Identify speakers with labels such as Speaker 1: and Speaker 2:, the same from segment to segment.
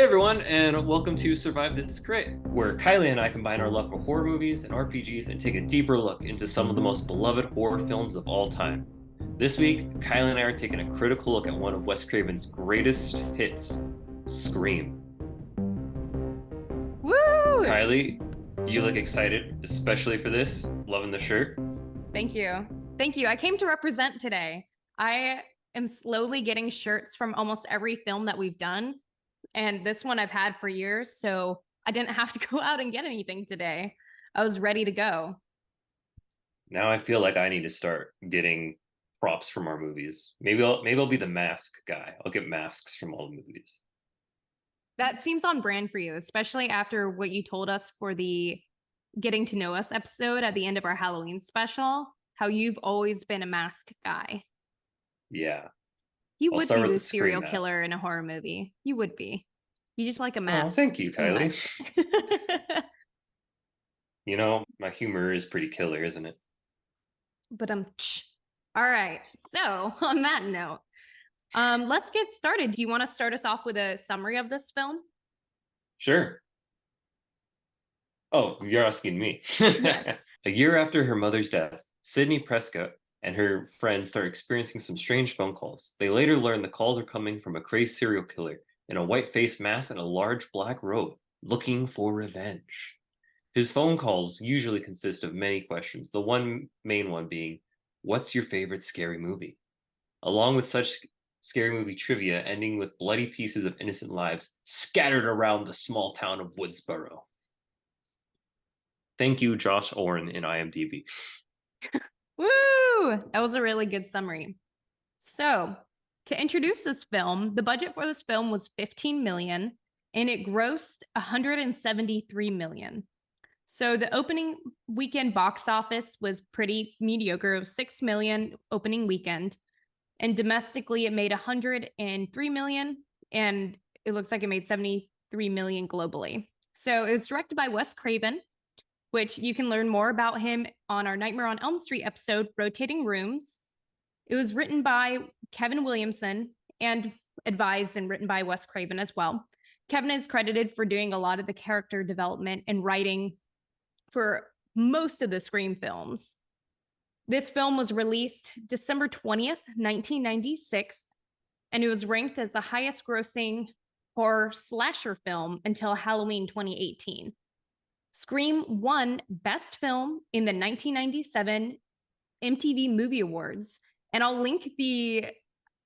Speaker 1: everyone, and welcome to Survive This Crit, where Kylie and I combine our love for horror movies and RPGs and take a deeper look into some of the most beloved horror films of all time. This week, Kylie and I are taking a critical look at one of Wes Craven's greatest hits, Scream.
Speaker 2: Woo!
Speaker 1: Kylie, you look excited, especially for this. Loving the shirt.
Speaker 2: Thank you. Thank you. I came to represent today. I am slowly getting shirts from almost every film that we've done. And this one I've had for years. So I didn't have to go out and get anything today. I was ready to go.
Speaker 1: Now I feel like I need to start getting props from our movies. Maybe I'll be the mask guy. I'll get masks from all the movies.
Speaker 2: That seems on brand for you, especially after what you told us for the getting to know us episode at the end of our Halloween special, how you've always been a mask guy.
Speaker 1: Yeah.
Speaker 2: You
Speaker 1: I'll
Speaker 2: would
Speaker 1: start
Speaker 2: be
Speaker 1: with
Speaker 2: the
Speaker 1: the Scream
Speaker 2: serial
Speaker 1: mask.
Speaker 2: killer in a horror movie. You would be. You just like a
Speaker 1: Oh,
Speaker 2: mask
Speaker 1: thank you,
Speaker 2: too
Speaker 1: Kylie.
Speaker 2: much.
Speaker 1: You know, my humor is pretty killer, isn't it?
Speaker 2: But all right. So on that note, let's get started. Do you want to start us off with a summary of this film?
Speaker 1: Sure. Oh, you're asking me.
Speaker 2: Yes.
Speaker 1: A year after her mother's death, Sydney Prescott and her friends start experiencing some strange phone calls. They later learn the calls are coming from a crazed serial killer in a white face mask and a large black robe, looking for revenge. His phone calls usually consist of many questions, the one main one being, "What's your favorite scary movie?" Along with such scary movie trivia ending with bloody pieces of innocent lives scattered around the small town of Woodsboro. Thank you, Josh Oren in IMDb.
Speaker 2: Woo! That was a really good summary. So, to introduce this film, the budget for this film was 15 million and it grossed 173 million. So the opening weekend box office was pretty mediocre. It was 6 million opening weekend. And domestically it made 103 million and it looks like it made 73 million globally. So it was directed by Wes Craven, which you can learn more about him on our Nightmare on Elm Street episode, Rotating Rooms. It was written by Kevin Williamson and advised and written by Wes Craven as well. Kevin is credited for doing a lot of the character development and writing for most of the Scream films. This film was released December 20th, 1996, and it was ranked as the highest grossing horror slasher film until Halloween 2018. Scream won Best Film in the 1997 MTV Movie Awards. And I'll link the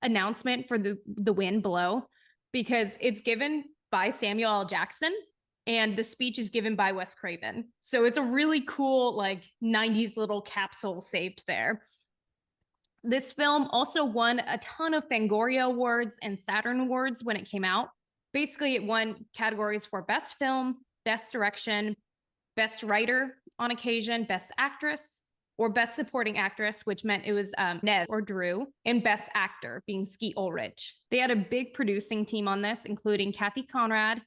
Speaker 2: announcement for the win below because it's given by Samuel L. Jackson and the speech is given by Wes Craven. So it's a really cool, like, 90s little capsule saved there. This film also won a ton of Fangoria Awards and Saturn Awards when it came out. Basically, it won categories for Best Film, Best Direction, Best Writer on occasion, Best Actress, or Best Supporting Actress, which meant it was Ned or Drew, and Best Actor, being Skeet Ulrich. They had a big producing team on this, including Kathy Conrad,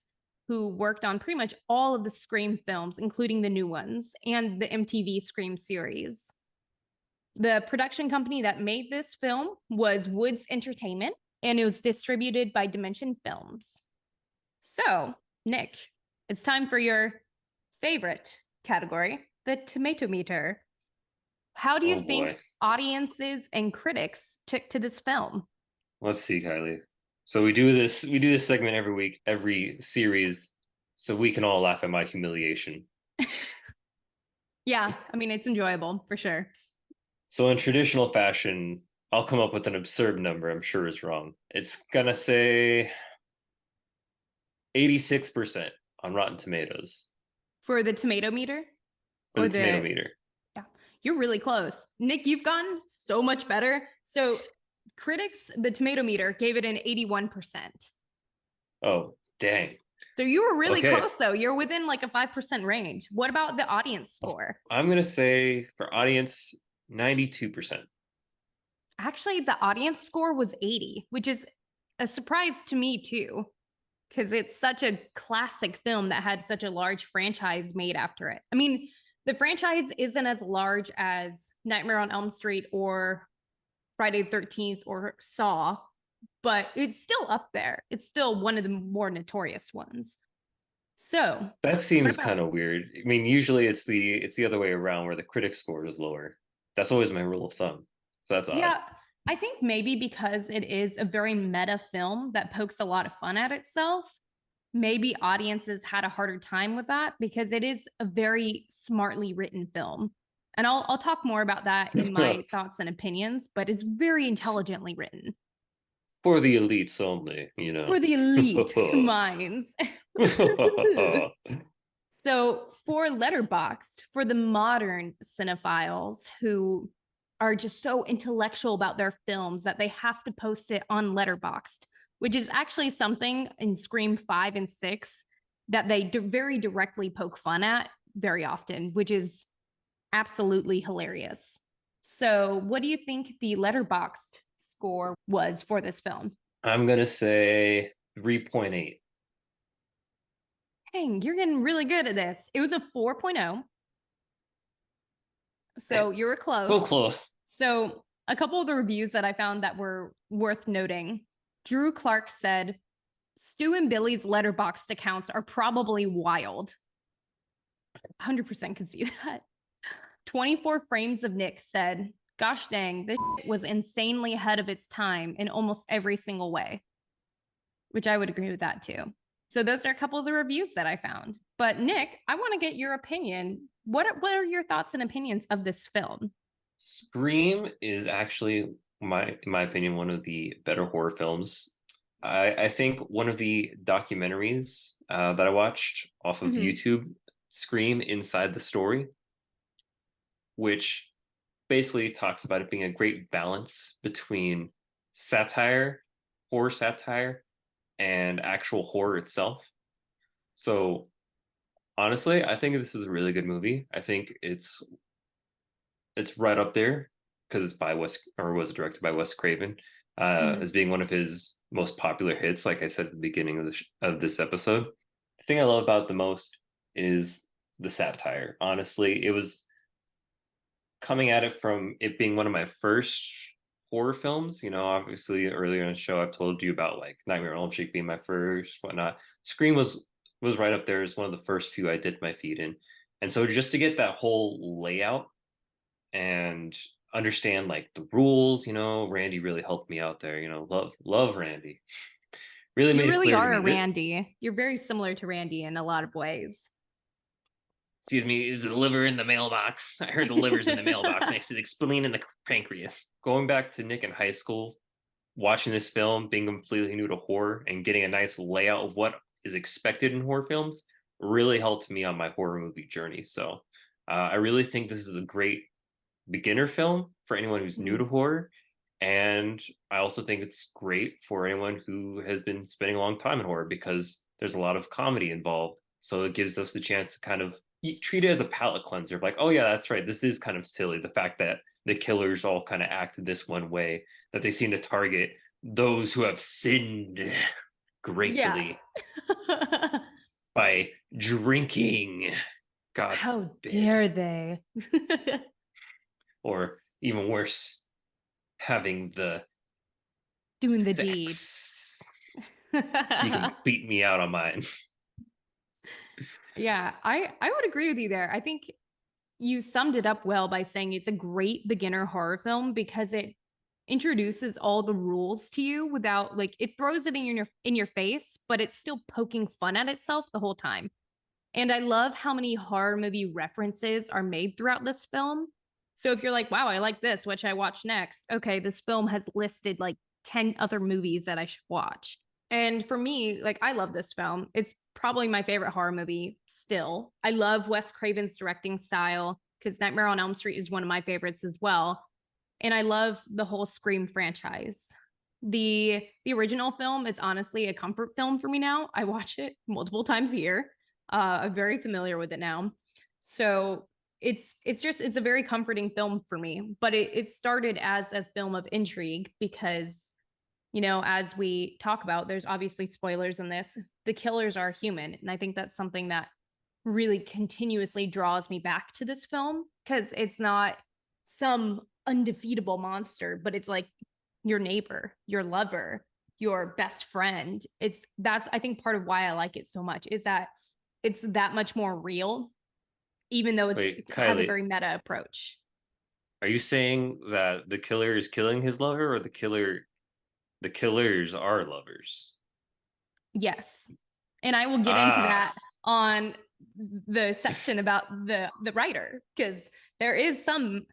Speaker 2: who worked on pretty much all of the Scream films, including the new ones, and the MTV Scream series. The production company that made this film was Woods Entertainment, and it was distributed by Dimension Films. So, Nick, it's time for your favorite category, the tomato meter. How do you think audiences and critics took to this film?
Speaker 1: Let's see, Kylie. So we do this segment every week, every series, so we can all laugh at my humiliation.
Speaker 2: Yeah, I mean, it's enjoyable for sure.
Speaker 1: So in traditional fashion, I'll come up with an absurd number I'm sure is wrong. It's gonna say 86% on Rotten Tomatoes
Speaker 2: For the tomato meter?
Speaker 1: for
Speaker 2: Or
Speaker 1: the tomato
Speaker 2: the
Speaker 1: meter.
Speaker 2: Yeah, you're really close. Nick, you've gotten so much better. So critics, the tomato meter gave it an 81%.
Speaker 1: Oh, dang.
Speaker 2: So you were really
Speaker 1: Okay.
Speaker 2: close though. You're within like a 5% range. What about the audience score?
Speaker 1: I'm gonna say for audience 92%.
Speaker 2: Actually, the audience score was 80, which is a surprise to me too, because it's such a classic film that had such a large franchise made after it. I mean, the franchise isn't as large as Nightmare on Elm Street or Friday the 13th or Saw, but it's still up there. It's still one of the more notorious ones. So,
Speaker 1: That
Speaker 2: what
Speaker 1: seems
Speaker 2: about
Speaker 1: kind of weird. I mean, usually it's the other way around where the critic score is lower. That's always my rule of thumb. So that's odd.
Speaker 2: yeah, I think maybe because it is a very meta film that pokes a lot of fun at itself, maybe audiences had a harder time with that because it is a very smartly written film. And I'll talk more about that in my thoughts and opinions, but it's very intelligently written
Speaker 1: For the elites only, you
Speaker 2: for
Speaker 1: know.
Speaker 2: the elite minds. So for Letterboxd, for the modern cinephiles who are just so intellectual about their films that they have to post it on Letterboxd, which is actually something in Scream 5 and 6 that they very directly poke fun at very often, which is absolutely hilarious. So, what do you think the Letterboxd score was for this film?
Speaker 1: I'm gonna say 3.8.
Speaker 2: Dang, you're getting really good at this. It was a 4.0. So you were
Speaker 1: So
Speaker 2: close.
Speaker 1: close.
Speaker 2: So a couple of the reviews that I found that were worth noting. Drew Clark said, Stu and Billy's letterboxed accounts are probably wild. 100% could see that. 24 Frames of Nick said, gosh dang, this was insanely ahead of its time in almost every single way, which I would agree with that too. So those are a couple of the reviews that I found. But Nick, I want to get your opinion. What are your thoughts and opinions of this film?
Speaker 1: Scream is actually in my opinion, one of the better horror films. I think one of the documentaries that I watched off of
Speaker 2: Mm-hmm.
Speaker 1: YouTube, Scream Inside the Story, which basically talks about it being a great balance between satire, horror satire, and actual horror itself. So honestly, I think this is a really good movie. I think it's right up there because it's by Wes or was directed by Wes Craven,
Speaker 2: Mm-hmm.
Speaker 1: as being one of his most popular hits. Like I said at the beginning of of this episode, the thing I love about it the most is the satire. Honestly, it was coming at it from it being one of my first horror films. You know, obviously earlier in the show I've told you about like Nightmare on Elm Street being my first, whatnot. Scream was right up there as one of the first few I dipped my feet in. And so just to get that whole layout and understand like the rules, Randy really helped me out there. Love Randy. Really
Speaker 2: You
Speaker 1: made it
Speaker 2: really
Speaker 1: clear to
Speaker 2: are a
Speaker 1: me that
Speaker 2: Randy. You're very similar to Randy in a lot of ways.
Speaker 1: excuse me, is the liver in the mailbox? I heard the liver's in the mailbox next to the spleen and the pancreas. Going back to Nick in high school, watching this film, being completely new to horror, and getting a nice layout of what is expected in horror films really helped me on my horror movie journey. So I really think this is a great beginner film for anyone who's new to
Speaker 2: Mhm.
Speaker 1: horror. And I also think it's great for anyone who has been spending a long time in horror because there's a lot of comedy involved. So it gives us the chance to kind of treat it as a palate cleanser of like, oh, yeah, that's right. This is kind of silly. The fact that the killers all kind of act this one way, that they seem to target those who have sinned
Speaker 2: Yeah.
Speaker 1: greatly by drinking, God
Speaker 2: How
Speaker 1: forbid,
Speaker 2: dare they?
Speaker 1: or even worse, having the
Speaker 2: Doing the deed.
Speaker 1: sex. You can beat me out on mine.
Speaker 2: Yeah, I would agree with you there. I think you summed it up well by saying it's a great beginner horror film because it introduces all the rules to you without like it throws it in your face, but it's still poking fun at itself the whole time. And I love how many horror movie references are made throughout this film. So if you're like, wow, I like this, which I watch next, okay, this film has listed like 10 other movies that I should watch. And for me, like, I love this film. It's probably my favorite horror movie still. I love Wes Craven's directing style because Nightmare on Elm Street is one of my favorites as well. And I love the whole Scream franchise. The original film is honestly a comfort film for me now. I watch it multiple times a year. I'm very familiar with it now. So it's a very comforting film for me. But it started as a film of intrigue because as we talk about, there's obviously spoilers in this. The killers are human, and I think that's something that really continuously draws me back to this film because it's not some undefeatable monster, but it's like your neighbor, your lover. your best friend. That's I think part of why I like it so much is that it's that much more real, even though it
Speaker 1: Wait,
Speaker 2: has a
Speaker 1: Kylie,
Speaker 2: very meta approach.
Speaker 1: are you saying that the killer is killing his lover, or the killers are lovers?
Speaker 2: Yes. And I will get into
Speaker 1: Ah,
Speaker 2: that on the section about the writer, because there is some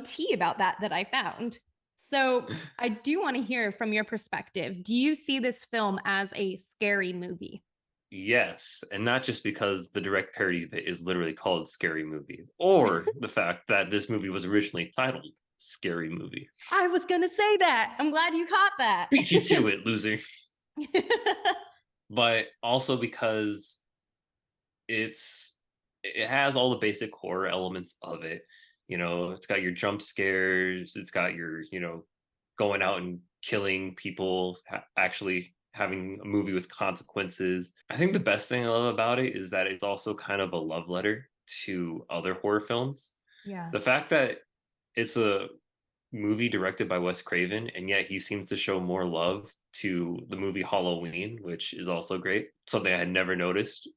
Speaker 2: tea about that I found. So I do want to hear from your perspective. Do you see this film as a scary movie?
Speaker 1: yes, and not just because the direct parody of it is literally called Scary Movie, or the fact that this movie was originally titled Scary Movie.
Speaker 2: I was going to say that. I'm glad you caught that.
Speaker 1: Beat you to it, loser. But also because it has all the basic horror elements of it. It's got your jump scares, it's got your, going out and killing people, actually having a movie with consequences. I think the best thing I love about it is that it's also kind of a love letter to other horror films.
Speaker 2: Yeah.
Speaker 1: The fact that it's a movie directed by Wes Craven, and yet he seems to show more love to the movie Halloween, which is also great. Something I had never noticed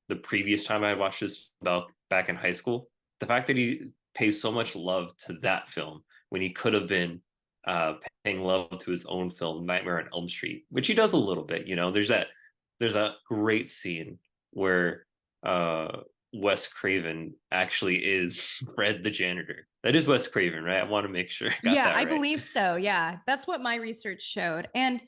Speaker 1: the previous time I watched this about back in high school. The fact that he pays so much love to that film when he could have been uh, paying love to his own film, Nightmare on Elm Street, which he does a little bit. There's a great scene where Wes Craven actually is Fred the janitor. That is Wes Craven, right? I want to make sure I got
Speaker 2: Yeah,
Speaker 1: that
Speaker 2: I
Speaker 1: right.
Speaker 2: believe so. Yeah, that's what my research showed. And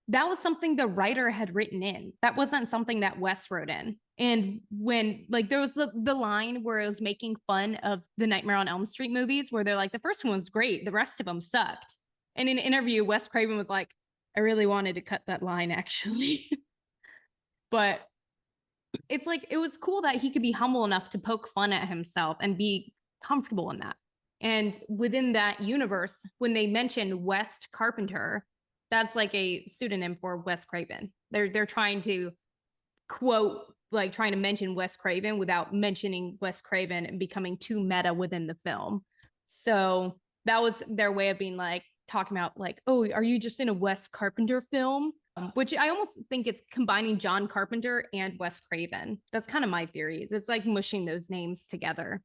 Speaker 2: that was something the writer had written in. That wasn't something that Wes wrote in. And when, like, there was the line where it was making fun of the Nightmare on Elm Street movies, where they're like, the first one was great, the rest of them sucked. And in an interview, Wes Craven was like, I really wanted to cut that line, actually. But it's like, it was cool that he could be humble enough to poke fun at himself and be comfortable in that. And within that universe, when they mentioned West Carpenter, that's like a pseudonym for Wes Craven. They're trying to quote, like trying to mention Wes Craven without mentioning Wes Craven and becoming too meta within the film. So that was their way of being like talking about like, oh, are you just in a Wes Carpenter film? Which I almost think it's combining John Carpenter and Wes Craven. That's kind of my theory. It's like mushing those names together.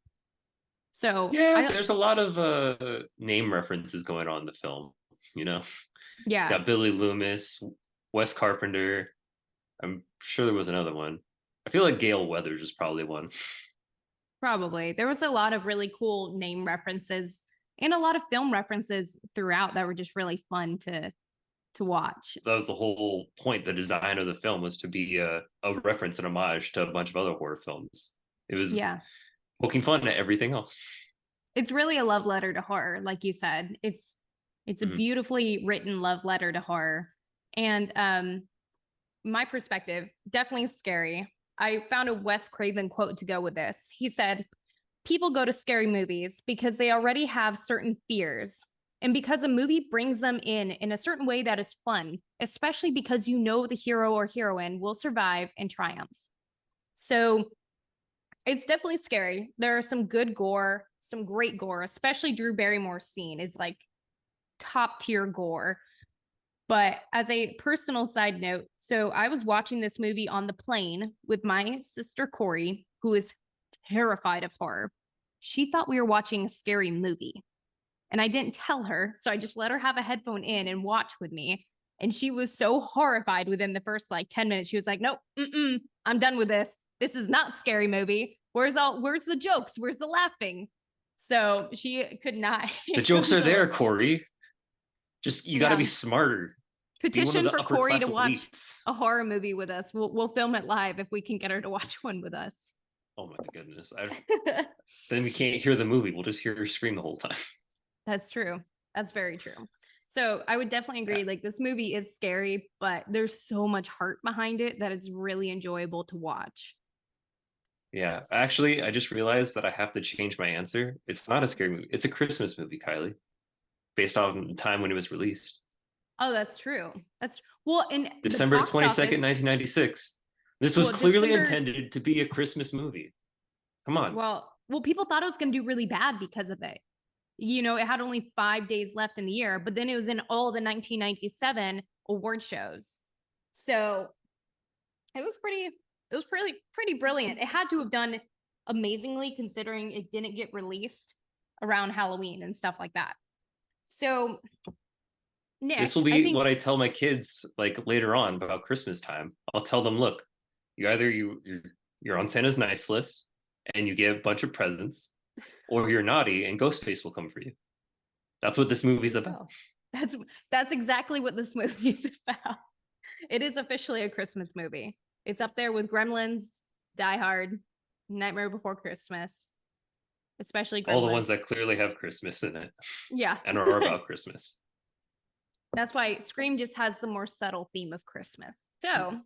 Speaker 2: So
Speaker 1: Yeah,
Speaker 2: I
Speaker 1: there's a lot of name references going on in the film. You know,
Speaker 2: yeah,
Speaker 1: got Billy Loomis, Wes Carpenter. I'm sure there was another one. I feel like Gale Weathers is probably one.
Speaker 2: probably. There was a lot of really cool name references and a lot of film references throughout that were just really fun to watch.
Speaker 1: That was the whole point. The design of the film was to be a reference and homage to a bunch of other horror films. It was
Speaker 2: Yeah.
Speaker 1: poking fun at everything else.
Speaker 2: It's really a love letter to horror, like you said. It's a
Speaker 1: Mhm.
Speaker 2: beautifully written love letter to horror. And my perspective, definitely scary. I found a Wes Craven quote to go with this. He said, people go to scary movies because they already have certain fears. And because a movie brings them in a certain way that is fun, especially because you know the hero or heroine will survive and triumph. So it's definitely scary. There are some good gore, some great gore, especially Drew Barrymore's scene is like top tier gore. But as a personal side note, so I was watching this movie on the plane with my sister Corey, who is terrified of horror. She thought we were watching a scary movie. And I didn't tell her. So I just let her have a headphone in and watch with me. And she was so horrified within the first like 10 minutes. She was like, nope, I'm done with this. This is not scary movie. Where's the jokes? Where's the laughing? So she could not
Speaker 1: The jokes are there,
Speaker 2: handle.
Speaker 1: Corey. Just you got to be
Speaker 2: Yeah.
Speaker 1: smarter. Be one of
Speaker 2: Petition
Speaker 1: the
Speaker 2: for
Speaker 1: upper
Speaker 2: Corey to
Speaker 1: class
Speaker 2: watch
Speaker 1: elites.
Speaker 2: a horror movie with us. We'll film it live if we can get her to watch one with us.
Speaker 1: Oh my goodness. Then we can't hear the movie. We'll just hear her scream the whole time.
Speaker 2: That's true. That's very true. So I would definitely
Speaker 1: Yeah.
Speaker 2: agree. Like this movie is scary, but there's so much heart behind it that it's really enjoyable to watch.
Speaker 1: Yeah. Actually, I just realized that I have to change my answer. It's not a scary movie. It's a Christmas movie, Kylie, based on the time when it was released.
Speaker 2: Oh, that's true. That's well in the
Speaker 1: December
Speaker 2: box
Speaker 1: 22nd,
Speaker 2: office.
Speaker 1: 1996. This was
Speaker 2: Well,
Speaker 1: clearly
Speaker 2: December.
Speaker 1: intended to be a Christmas movie. Come on.
Speaker 2: Well, people thought it was going to do really bad because of it. It had only 5 days left in the year, but then it was in all the 1997 award shows. So it was pretty brilliant. It had to have done amazingly considering it didn't get released around Halloween and stuff like that. So,
Speaker 1: This will
Speaker 2: Nick, I
Speaker 1: be
Speaker 2: think
Speaker 1: what I tell my kids like later on about Christmas time. I'll tell them, look, you either you're on Santa's nice list and you get a bunch of presents, or you're naughty and Ghostface will come for you. That's what this movie's about.
Speaker 2: that's that's exactly what this movie is about. It is officially a Christmas movie. It's up there with Gremlins, Die Hard, Nightmare Before Christmas, especially
Speaker 1: All the ones
Speaker 2: Gremlins.
Speaker 1: that clearly have Christmas in it
Speaker 2: Yeah.
Speaker 1: and are about Christmas.
Speaker 2: That's why Scream just has the more subtle theme of Christmas. So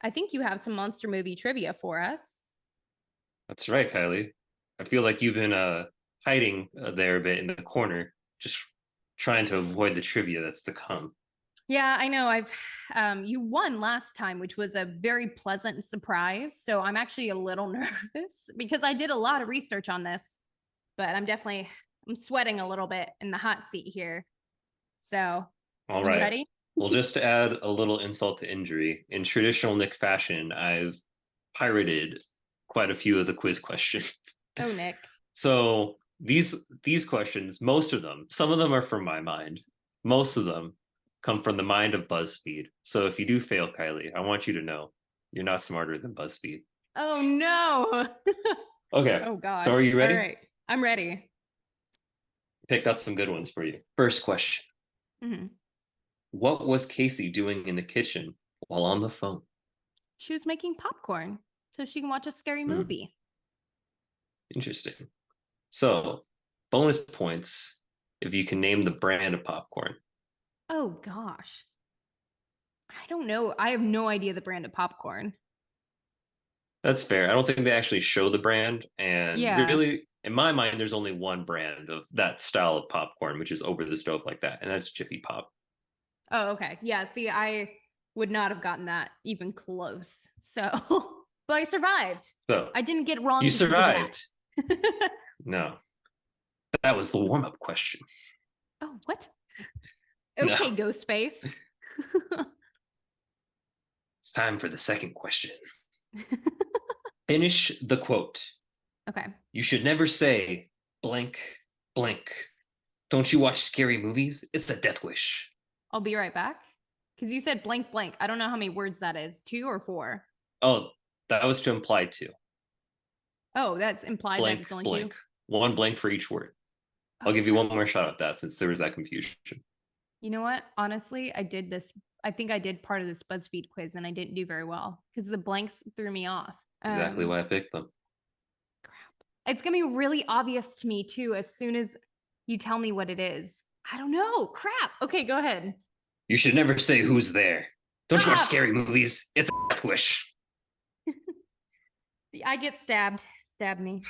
Speaker 2: I think you have some monster movie trivia for us.
Speaker 1: That's right, Kylie. I feel like you've been hiding there a bit in the corner, just trying to avoid the trivia that's to come.
Speaker 2: Yeah, I know. You won last time, which was a very pleasant surprise. So I'm actually a little nervous because I did a lot of research on this, but I'm sweating a little bit in the hot seat here. So,
Speaker 1: All
Speaker 2: are you
Speaker 1: right.
Speaker 2: ready?
Speaker 1: Well, just to add a little insult to injury, in traditional Nick fashion, I've pirated quite a few of the quiz questions.
Speaker 2: Oh, Nick.
Speaker 1: So these questions, most of them, some of them are from my mind. Most of them come from the mind of BuzzFeed. So if you do fail, Kylie, I want you to know you're not smarter than BuzzFeed.
Speaker 2: Oh no.
Speaker 1: Okay.
Speaker 2: Oh
Speaker 1: So are
Speaker 2: gosh.
Speaker 1: you
Speaker 2: All
Speaker 1: ready?
Speaker 2: right. I'm ready.
Speaker 1: Picked out some good ones for you. First question.
Speaker 2: Mhm.
Speaker 1: What was Casey doing in the kitchen while on the phone?
Speaker 2: She was making popcorn so she can watch a scary
Speaker 1: Hmm,
Speaker 2: movie.
Speaker 1: interesting. So, bonus points if you can name the brand of popcorn.
Speaker 2: Oh gosh. I don't know. I have no idea the brand of popcorn.
Speaker 1: That's fair. I don't think they actually show the brand. And
Speaker 2: Yeah.
Speaker 1: really, in my mind, there's only one brand of that style of popcorn, which is over the stove like that. And that's Jiffy Pop.
Speaker 2: Oh, okay. Yeah. See, I would not have gotten that even close. So, but I survived.
Speaker 1: So
Speaker 2: I didn't get wrong
Speaker 1: you
Speaker 2: because of that.
Speaker 1: survived. No, that was the warm up question.
Speaker 2: Oh, what?
Speaker 1: No,
Speaker 2: Okay, Ghostface.
Speaker 1: it's time for the second question. Finish the quote.
Speaker 2: Okay.
Speaker 1: You should never say blank, blank. Don't you watch scary movies? It's a death wish.
Speaker 2: I'll be right back. Because you said blank, blank. I don't know how many words that is. Two or four?
Speaker 1: Oh, that was to imply two.
Speaker 2: Oh, that's implied that
Speaker 1: Blank,
Speaker 2: it's only two.
Speaker 1: blank. One blank for each word. I'll
Speaker 2: Oh,
Speaker 1: give you one
Speaker 2: crap.
Speaker 1: more shot at that since there was that confusion.
Speaker 2: You know what? Honestly, I did this. I think I did part of this BuzzFeed quiz and I didn't do very well because the blanks threw me off.
Speaker 1: Exactly why I picked them.
Speaker 2: Crap. It's going to be really obvious to me too as soon as you tell me what it is. I don't know. Crap. Okay, go ahead.
Speaker 1: You should never say who's there. Don't you watch
Speaker 2: Ah,
Speaker 1: scary movies? It's a death wish.
Speaker 2: I get stabbed. Stab me.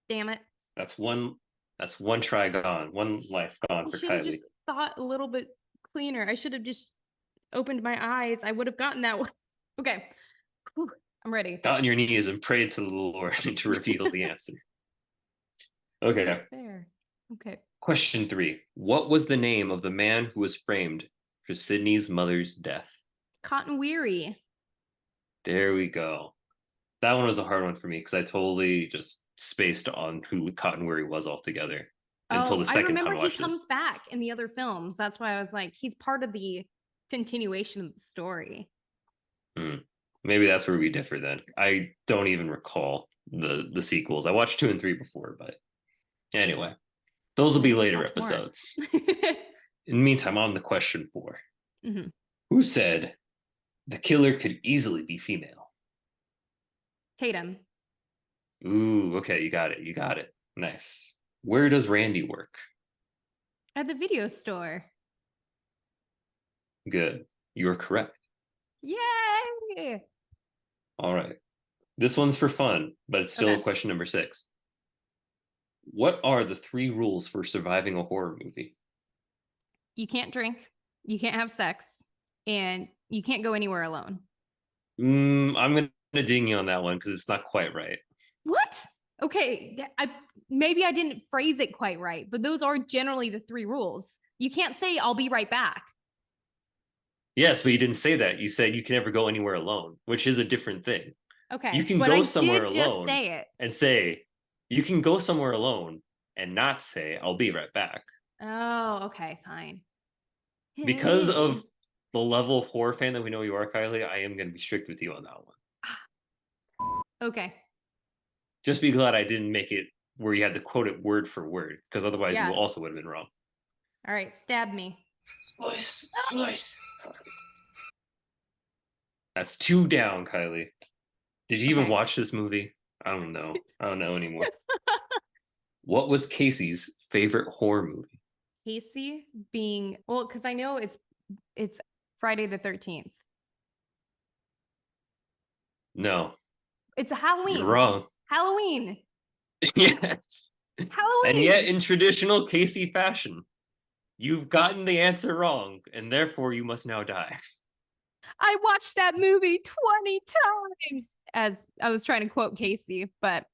Speaker 2: Damn it.
Speaker 1: That's one. That's one try gone. One life
Speaker 2: I
Speaker 1: gone for
Speaker 2: should have
Speaker 1: Kylie.
Speaker 2: just thought a little bit cleaner. I should have just opened my eyes. I would have gotten that one. Okay. Whew, I'm ready.
Speaker 1: Got on your knees and prayed to the Lord to reveal the answer. Okay.
Speaker 2: It's there. Okay.
Speaker 1: Question 3. What was the name of the man who was framed for Sydney's mother's death?
Speaker 2: Cotton Weary.
Speaker 1: There we go. That one was a hard one for me because I totally just spaced on who Cotton Weary was altogether until
Speaker 2: Oh,
Speaker 1: the
Speaker 2: I
Speaker 1: second
Speaker 2: remember
Speaker 1: time I
Speaker 2: he
Speaker 1: watched this.
Speaker 2: comes back in the other films. That's why I was like, he's part of the continuation of the story.
Speaker 1: Hmm. Maybe that's where we differ then. I don't even recall the sequels. I watched 2 and 3 before, but anyway, those will be later
Speaker 2: Watch more.
Speaker 1: episodes. In the meantime, on the question 4.
Speaker 2: Mhm.
Speaker 1: Who said the killer could easily be female?
Speaker 2: Tatum.
Speaker 1: Ooh, okay, you got it. You got it. Nice. Where does Randy work?
Speaker 2: At the video store.
Speaker 1: Good. You're correct.
Speaker 2: Yay!
Speaker 1: All right. This one's for fun, but it's still
Speaker 2: Okay.
Speaker 1: question number 6. What are the 3 rules for surviving a horror movie?
Speaker 2: You can't drink, you can't have sex, and you can't go anywhere alone.
Speaker 1: I'm going gonna ding you on that one because it's not quite right.
Speaker 2: What? Okay, maybe I didn't phrase it quite right, but those are generally the three rules. You can't say I'll be right back.
Speaker 1: Yes, but you didn't say that. You said you can never go anywhere alone, which is a different thing. You
Speaker 2: Okay,
Speaker 1: can
Speaker 2: but I
Speaker 1: go somewhere
Speaker 2: did just
Speaker 1: alone
Speaker 2: say it.
Speaker 1: and say, you can go somewhere alone and not say, I'll be right back.
Speaker 2: Oh, okay, fine.
Speaker 1: Because of the level of horror fan that we know you are, Kylie, I am going to be strict with you on that one.
Speaker 2: Okay.
Speaker 1: Just be glad I didn't make it where you had to quote it word for word, because otherwise you
Speaker 2: Yeah.
Speaker 1: also would have been wrong.
Speaker 2: All right, stab me.
Speaker 1: Slice, slice. That's two down, Kylie. Did you even
Speaker 2: Okay.
Speaker 1: watch this movie? I don't know. I don't know anymore. What was Casey's favorite horror movie?
Speaker 2: Casey being well, because I know it's Friday the 13th.
Speaker 1: No,
Speaker 2: It's
Speaker 1: you're
Speaker 2: Halloween.
Speaker 1: wrong.
Speaker 2: Halloween.
Speaker 1: Yes. And yet,
Speaker 2: Halloween.
Speaker 1: in traditional Casey fashion, you've gotten the answer wrong, and therefore you must now die.
Speaker 2: I watched that movie 20 times as I was trying to quote Casey, but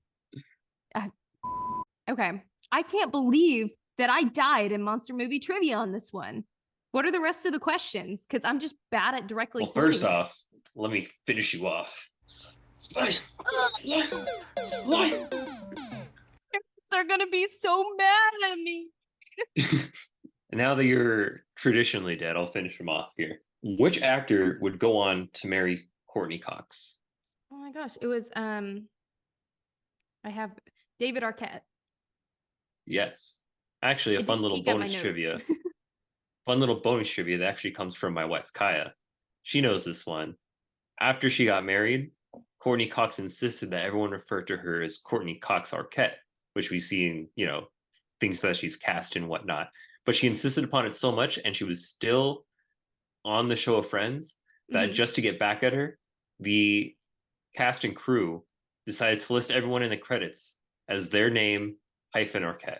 Speaker 2: uh, okay. I can't believe that I died in monster movie trivia on this one. What are the rest of the questions? Because I'm just bad at directly
Speaker 1: Well,
Speaker 2: quoting
Speaker 1: first
Speaker 2: things.
Speaker 1: off, let me finish you off. Slice, slice, slice.
Speaker 2: They're gonna be so mad at me.
Speaker 1: And now that you're traditionally dead, I'll finish him off here. Which actor would go on to marry Courtney Cox?
Speaker 2: Oh my gosh, it was I have David Arquette.
Speaker 1: Yes. Actually, a
Speaker 2: I
Speaker 1: fun
Speaker 2: didn't
Speaker 1: little
Speaker 2: peek at my
Speaker 1: bonus
Speaker 2: notes.
Speaker 1: trivia. Fun little bonus trivia that actually comes from my wife, Kaya. She knows this one. After she got married, Courtney Cox insisted that everyone refer to her as Courtney Cox Arquette, which we see in, things that she's cast and whatnot. But she insisted upon it so much, and she was still on the show of Friends, that
Speaker 2: Mhm.
Speaker 1: just to get back at her, the cast and crew decided to list everyone in the credits as their name hyphen Arquette.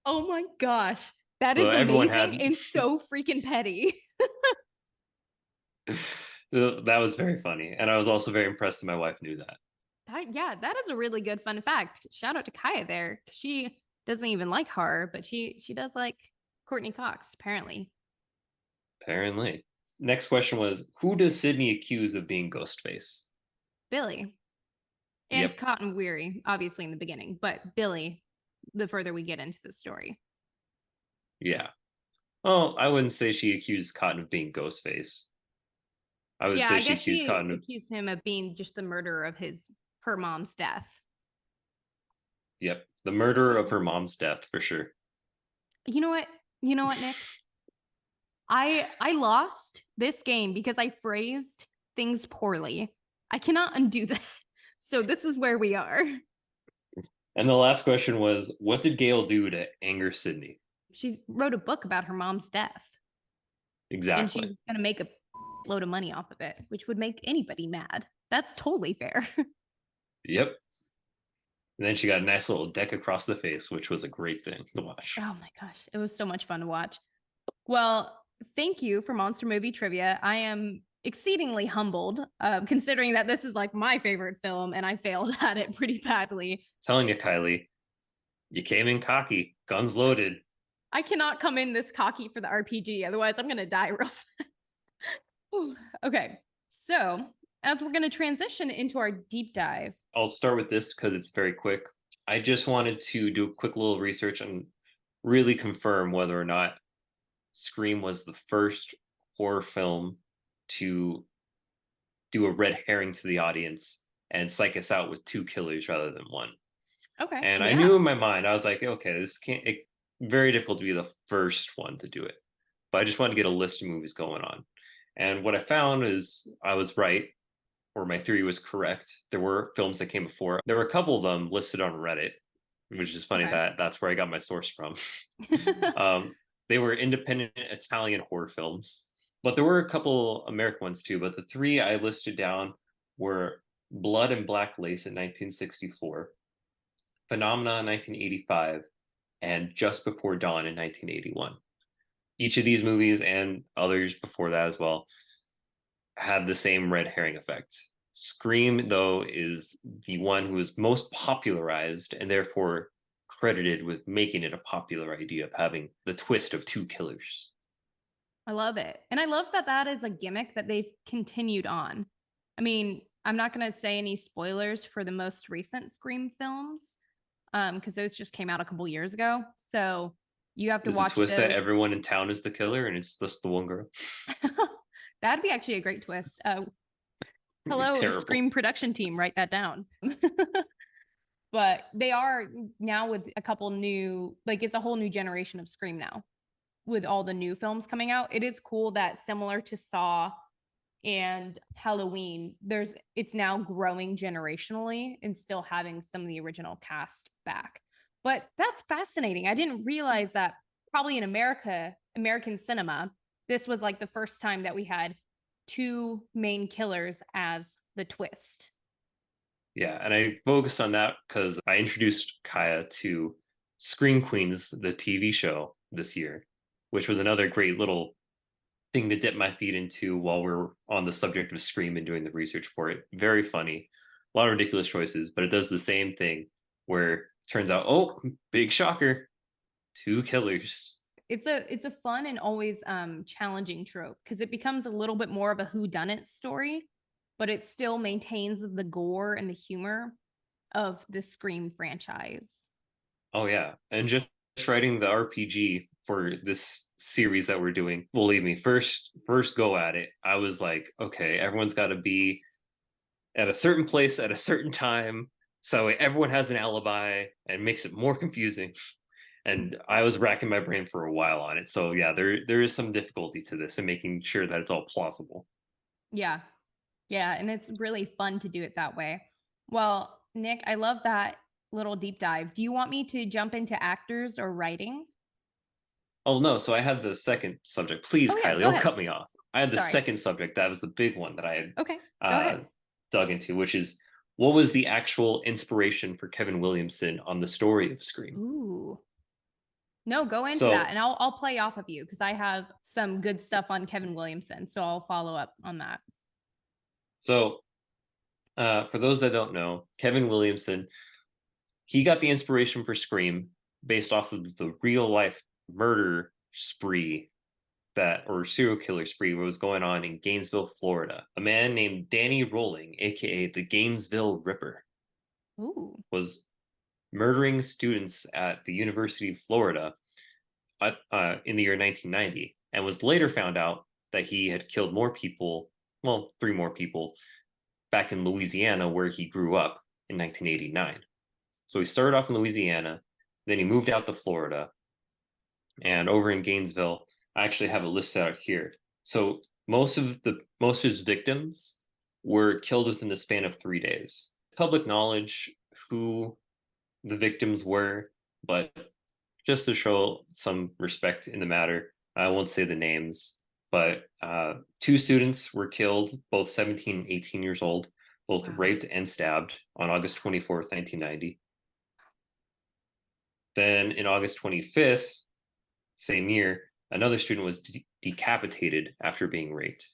Speaker 2: Oh my gosh. That
Speaker 1: So
Speaker 2: is
Speaker 1: everyone
Speaker 2: amazing
Speaker 1: had
Speaker 2: and so freaking petty.
Speaker 1: that was very funny, and I was also very impressed that my wife knew that.
Speaker 2: Yeah, that is a really good fun fact. Shout out to Kaya there. She doesn't even like horror, but she does like Courtney Cox, apparently.
Speaker 1: Apparently. Next question was, who does Sydney accuse of being Ghostface?
Speaker 2: Billy. And
Speaker 1: Yep.
Speaker 2: Cotton Weary, obviously in the beginning, but Billy, the further we get into the story.
Speaker 1: Yeah. Oh, I wouldn't say she accused Cotton of being Ghostface. I would
Speaker 2: Yeah,
Speaker 1: say
Speaker 2: I
Speaker 1: she
Speaker 2: guess
Speaker 1: accused
Speaker 2: she
Speaker 1: Cotton of,
Speaker 2: accused him of being just the murderer of her mom's death.
Speaker 1: yep, the murderer of her mom's death for sure.
Speaker 2: You know what? You know what, Nick? I lost this game because I phrased things poorly. I cannot undo that. So this is where we are.
Speaker 1: And the last question was, what did Gail do to anger Sydney?
Speaker 2: She wrote a book about her mom's death, and
Speaker 1: Exactly.
Speaker 2: she's gonna make a load of money off of it, which would make anybody mad. That's totally fair.
Speaker 1: Yep. And then she got a nice little deck across the face, which was a great thing to watch.
Speaker 2: Oh my gosh, it was so much fun to watch. Well, thank you for Monster Movie Trivia. I am exceedingly humbled, considering that this is like my favorite film and I failed at it pretty badly.
Speaker 1: Telling you, Kylie, you came in cocky, guns loaded.
Speaker 2: I cannot come in this cocky for the RPG, otherwise, I'm going to die real fast. Okay, so as we're going to transition into our deep dive.
Speaker 1: I'll start with this because it's very quick. I just wanted to do a quick little research and really confirm whether or not Scream was the first horror film to do a red herring to the audience and psych us out with two killers rather than one.
Speaker 2: Okay,
Speaker 1: And I
Speaker 2: yeah.
Speaker 1: knew in my mind, I was like, okay, this can't, very difficult to be the first one to do it. But I just wanted to get a list of movies going on. And what I found is I was right, or my theory was correct. There were films that came before. There were a couple of them listed on Reddit, which is funny
Speaker 2: Okay.
Speaker 1: that that's where I got my source from. um, they were independent Italian horror films, but there were a couple American ones too. But the three I listed down were Blood and Black Lace in 1964, Phenomena in 1985, and Just Before Dawn in 1981. Each of these movies and others before that as well had the same red herring effect. Scream, though, is the one who was most popularized and therefore credited with making it a popular idea of having the twist of two killers.
Speaker 2: I love it. And I love that that is a gimmick that they've continued on. I mean, I'm not going to say any spoilers for the most recent Scream films because those just came out a couple years ago. So you have to
Speaker 1: Is the
Speaker 2: watch
Speaker 1: twist that
Speaker 2: those.
Speaker 1: everyone in town is the killer and it's just the one girl?
Speaker 2: That'd be actually a great twist.
Speaker 1: It'd be
Speaker 2: Hello,
Speaker 1: terrible.
Speaker 2: Scream production team, write that down. But they are now with a couple new, like it's a whole new generation of Scream now with all the new films coming out. It is cool that similar to Saw and Halloween, it's now growing generationally and still having some of the original cast back. But that's fascinating. I didn't realize that probably in American cinema, this was like the first time that we had two main killers as the twist.
Speaker 1: Yeah, and I focused on that because I introduced Kaya to Scream Queens, the TV show this year, which was another great little thing to dip my feet into while we're on the subject of Scream and doing the research for it. Very funny, a lot of ridiculous choices, but it does the same thing where it turns out, oh, big shocker, two killers.
Speaker 2: It's a fun and always challenging trope because it becomes a little bit more of a whodunit story, but it still maintains the gore and the humor of the Scream franchise.
Speaker 1: Oh yeah, and just writing the RPG for this series that we're doing, believe me, first go at it, I was like, okay, everyone's got to be at a certain place at a certain time, so everyone has an alibi and makes it more confusing. And I was racking my brain for a while on it. So yeah, there is some difficulty to this and making sure that it's all plausible.
Speaker 2: Yeah. Yeah. And it's really fun to do it that way. Well, Nick, I love that little deep dive. Do you want me to jump into actors or writing?
Speaker 1: Oh no, so I had the second subject. Please,
Speaker 2: Oh, yeah.
Speaker 1: Kylie,
Speaker 2: Go
Speaker 1: don't
Speaker 2: ahead.
Speaker 1: cut me off. I had the
Speaker 2: Sorry.
Speaker 1: second subject that was the big one that I had
Speaker 2: Okay. Go
Speaker 1: uh,
Speaker 2: ahead.
Speaker 1: dug into, which is what was the actual inspiration for Kevin Williamson on the story of Scream?
Speaker 2: Ooh. No, go into that
Speaker 1: So,
Speaker 2: and I'll play off of you because I have some good stuff on Kevin Williamson. So I'll follow up on that.
Speaker 1: so for those that don't know, Kevin Williamson, he got the inspiration for Scream based off of the real life murder spree that or serial killer spree was going on in Gainesville, Florida. A man named Danny Rolling, aka the Gainesville Ripper,
Speaker 2: Ooh.
Speaker 1: was murdering students at the University of Florida in the year 1990, and was later found out that he had killed more people, well, three more people, back in Louisiana where he grew up in 1989. So he started off in Louisiana, then he moved out to Florida, and over in Gainesville, I actually have it listed out here. So most of his victims were killed within the span of 3 days. Public knowledge who the victims were, but just to show some respect in the matter, I won't say the names, but two students were killed, both 17 and 18 years old, both
Speaker 2: Wow.
Speaker 1: raped and stabbed on August 24th, 1990. Then in August 25th, same year, another student was decapitated after being raped.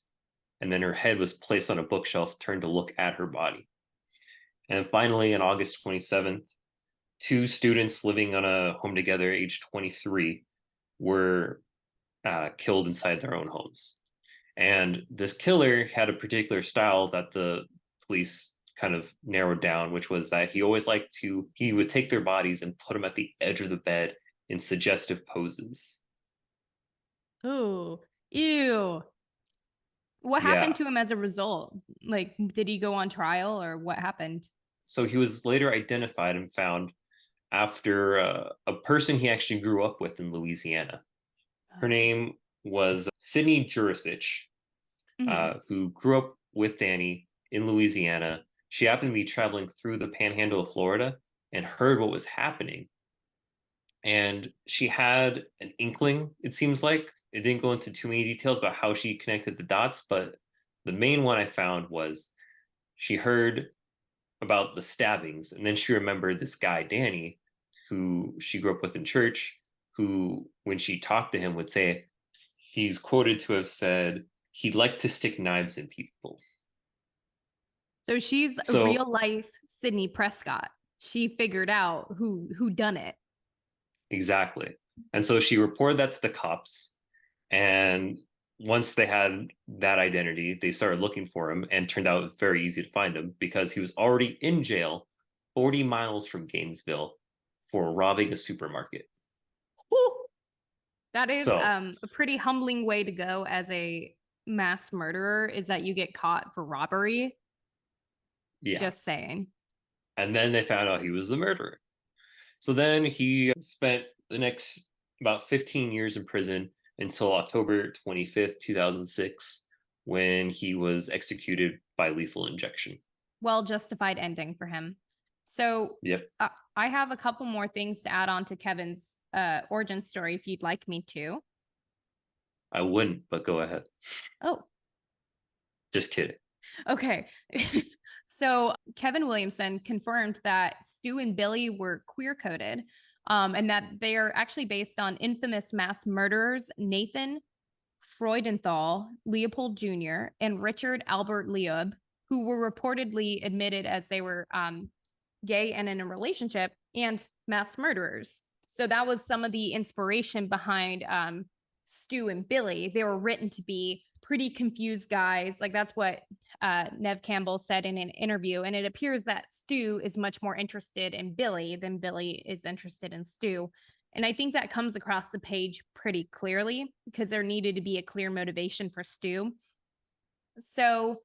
Speaker 1: And then her head was placed on a bookshelf, turned to look at her body. And finally, on August 27th, two students living on a home together, aged 23, were killed inside their own homes. And this killer had a particular style that the police kind of narrowed down, which was that he would take their bodies and put them at the edge of the bed in suggestive poses.
Speaker 2: Ooh. Ew. What happened
Speaker 1: Yeah.
Speaker 2: to him as a result? Like, did he go on trial or what happened?
Speaker 1: So he was later identified and found after a person he actually grew up with in Louisiana. Her
Speaker 2: Oh.
Speaker 1: name was Sydney Jurasich,
Speaker 2: Mhm.
Speaker 1: who grew up with Danny in Louisiana. She happened to be traveling through the panhandle of Florida and heard what was happening. And she had an inkling, it seems like. It didn't go into too many details about how she connected the dots, but the main one I found was she heard about the stabbings, and then she remembered this guy, Danny, who she grew up with in church, who, when she talked to him, would say, he's quoted to have said, he liked to stick knives in people.
Speaker 2: So she's a
Speaker 1: So
Speaker 2: real life Sydney Prescott. She figured out who done it.
Speaker 1: exactly. And so she reported that to the cops. And once they had that identity, they started looking for him and turned out very easy to find him because he was already in jail 40 miles from Gainesville for robbing a supermarket.
Speaker 2: Whew. That is
Speaker 1: So,
Speaker 2: a pretty humbling way to go as a mass murderer, is that you get caught for robbery.
Speaker 1: yeah.
Speaker 2: Just saying.
Speaker 1: And then they found out he was the murderer. So then he spent the next about 15 years in prison until October 25th, 2006, when he was executed by lethal injection.
Speaker 2: Well justified ending for him. So
Speaker 1: Yep,
Speaker 2: I have a couple more things to add on to Kevin's origin story if you'd like me to.
Speaker 1: I wouldn't, but go ahead.
Speaker 2: Oh,
Speaker 1: Just kidding.
Speaker 2: okay. So Kevin Williamson confirmed that Stu and Billy were queer coded, and that they are actually based on infamous mass murderers Nathan Freudenthal, Leopold Jr., and Richard Albert Leob, who were reportedly admitted as they were gay and in a relationship and mass murderers. So that was some of the inspiration behind Stu and Billy. They were written to be pretty confused guys. Like that's what Nev Campbell said in an interview. And it appears that Stu is much more interested in Billy than Billy is interested in Stu. And I think that comes across the page pretty clearly because there needed to be a clear motivation for Stu. So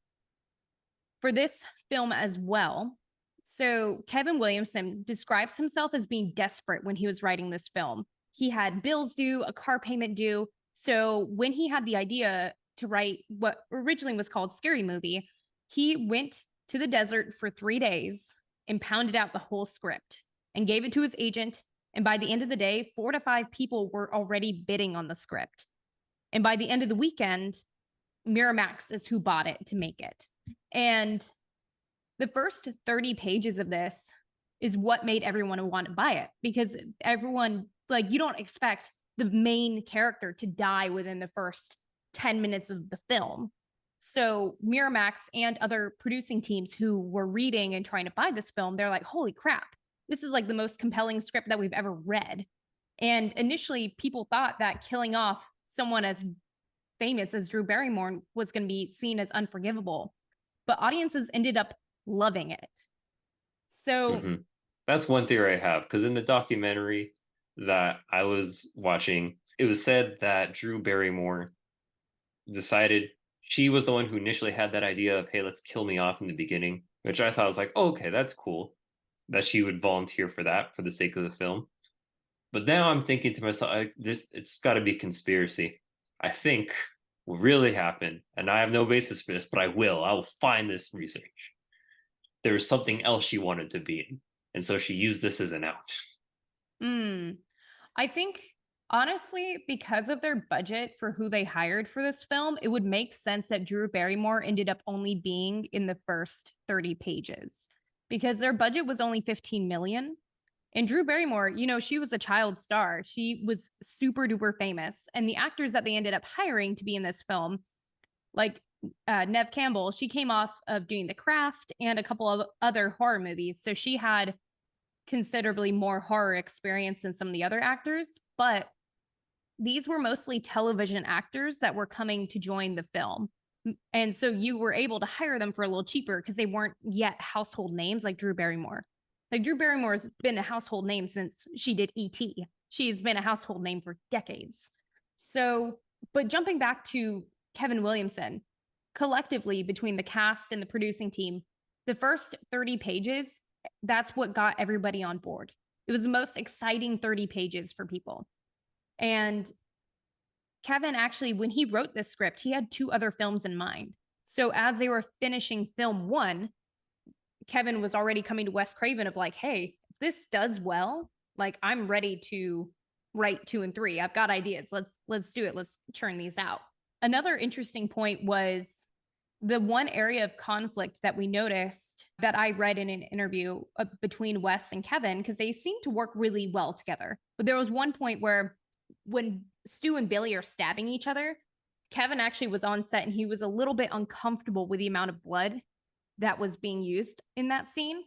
Speaker 2: for this film as well, so Kevin Williamson describes himself as being desperate when he was writing this film. He had bills due, a car payment due. So when he had the idea to write what originally was called Scary Movie, he went to the desert for 3 days and pounded out the whole script and gave it to his agent. And by the end of the day, 4 to 5 people were already bidding on the script. And by the end of the weekend, Miramax is who bought it to make it. And the first 30 pages of this is what made everyone want to buy it because everyone, like, you don't expect the main character to die within the first 10 minutes of the film. So Miramax and other producing teams who were reading and trying to buy this film, they're like, holy crap, this is like the most compelling script that we've ever read. And initially, people thought that killing off someone as famous as Drew Barrymore was going to be seen as unforgivable, but audiences ended up loving it. So,
Speaker 1: Hmm. That's one theory I have because in the documentary that I was watching, it was said that Drew Barrymore decided she was the one who initially had that idea of, hey, let's kill me off in the beginning, which I thought was like, oh, okay, that's cool that she would volunteer for that for the sake of the film. But now I'm thinking to myself, it's got to be conspiracy. I think what really happened, and I have no basis for this, but I will. I will find this research. There was something else she wanted to be in, and so she used this as an out.
Speaker 2: I think honestly, because of their budget for who they hired for this film, it would make sense that Drew Barrymore ended up only being in the first 30 pages because their budget was only 15 million. And Drew Barrymore, you know, she was a child star. She was super duper famous. And the actors that they ended up hiring to be in this film, like Nev Campbell, she came off of doing The Craft and a couple of other horror movies. So she had considerably more horror experience than some of the other actors. But these were mostly television actors that were coming to join the film. And so you were able to hire them for a little cheaper because they weren't yet household names like Drew Barrymore. Like Drew Barrymore's been a household name since she did E.T. She's been a household name for decades. So, but jumping back to Kevin Williamson, collectively between the cast and the producing team, the first 30 pages, that's what got everybody on board. It was the most exciting 30 pages for people. And Kevin actually, when he wrote this script, he had 2 other films in mind. So as they were finishing film 1, Kevin was already coming to Wes Craven of like, hey, if this does well, like I'm ready to write 2 and 3. I've got ideas. Let's do it. Let's churn these out. Another interesting point was the one area of conflict that we noticed that I read in an interview between Wes and Kevin, because they seem to work really well together. But there was one point where when Stu and Billy are stabbing each other, Kevin actually was on set and he was a little bit uncomfortable with the amount of blood that was being used in that scene.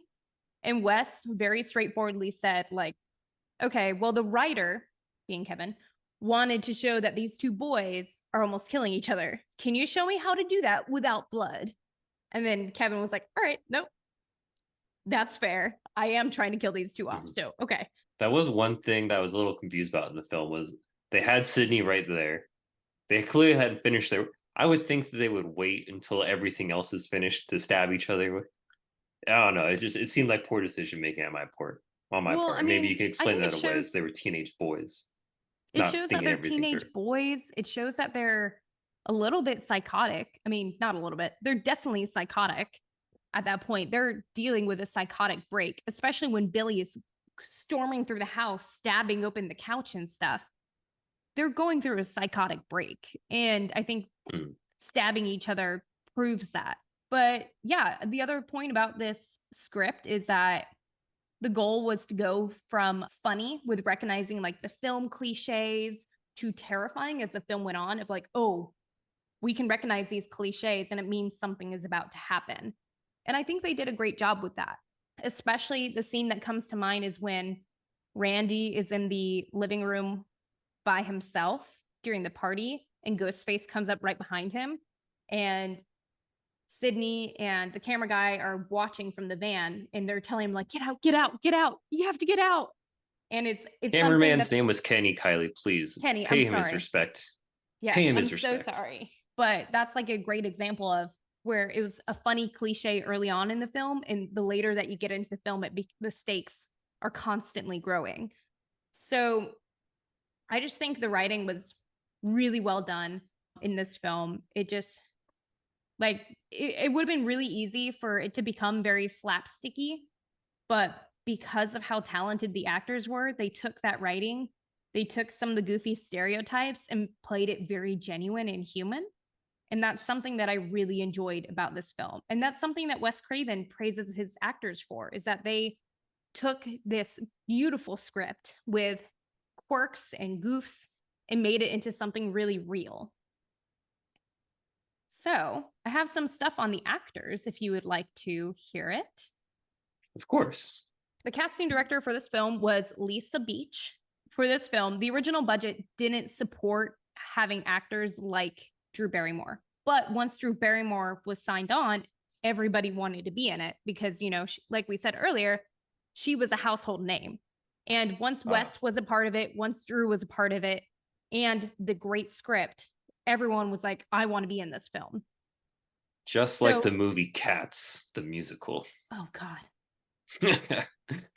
Speaker 2: And Wes very straightforwardly said, like, okay, well, the writer, being Kevin, wanted to show that these two boys are almost killing each other. Can you show me how to do that without blood? And then Kevin was like, all right, nope, that's fair. I am trying to kill these two off.
Speaker 1: Mhm.
Speaker 2: So, okay.
Speaker 1: That was one thing that I was a little confused about in the film was they had Sydney right there. They clearly hadn't finished their. I would think that they would wait until everything else is finished to stab each other. I don't know. It seemed like poor decision making on my part. On my
Speaker 2: Well, I
Speaker 1: part, maybe you
Speaker 2: mean,
Speaker 1: can
Speaker 2: I
Speaker 1: explain
Speaker 2: think
Speaker 1: that away as they were teenage boys,
Speaker 2: it
Speaker 1: not
Speaker 2: shows that
Speaker 1: thinking
Speaker 2: they're
Speaker 1: everything through.
Speaker 2: teenage boys. It shows that they're a little bit psychotic. I mean, not a little bit. They're definitely psychotic at that point. They're dealing with a psychotic break, especially when Billy is storming through the house, stabbing open the couch and stuff. They're going through a psychotic break. And I think
Speaker 1: Mm.
Speaker 2: stabbing each other proves that. But yeah, the other point about this script is that the goal was to go from funny with recognizing like the film cliches to terrifying as the film went on, of like, oh, we can recognize these cliches and it means something is about to happen. And I think they did a great job with that. Especially the scene that comes to mind is when Randy is in the living room by himself during the party and Ghostface comes up right behind him, and Sydney and the camera guy are watching from the van and they're telling him like, get out, get out, get out, you have to get out. And it's something
Speaker 1: Cameraman's
Speaker 2: that
Speaker 1: name was Kenny Kiley. Please
Speaker 2: Kenny, I'm
Speaker 1: pay him his
Speaker 2: sorry.
Speaker 1: respect.
Speaker 2: Yes,
Speaker 1: Pay him
Speaker 2: I'm
Speaker 1: his
Speaker 2: so
Speaker 1: respect.
Speaker 2: sorry. But that's like a great example of where it was a funny cliche early on in the film, and the later that you get into the film, the stakes are constantly growing. So I just think the writing was really well done in this film. It just like it would have been really easy for it to become very slapsticky, but because of how talented the actors were, they took that writing, they took some of the goofy stereotypes and played it very genuine and human. And that's something that I really enjoyed about this film. And that's something that Wes Craven praises his actors for, is that they took this beautiful script with quirks and goofs and made it into something really real. So, I have some stuff on the actors if you would like to hear it.
Speaker 1: Of course.
Speaker 2: The casting director for this film was Lisa Beach. For this film, the original budget didn't support having actors like Drew Barrymore. But once Drew Barrymore was signed on, everybody wanted to be in it because, you know, like we said earlier, she was a household name. And once Wes was a part of it, once Drew was a part of it, and the great script, everyone was like, I want to be in this film.
Speaker 1: Just like
Speaker 2: So,
Speaker 1: the movie Cats, the musical.
Speaker 2: oh God.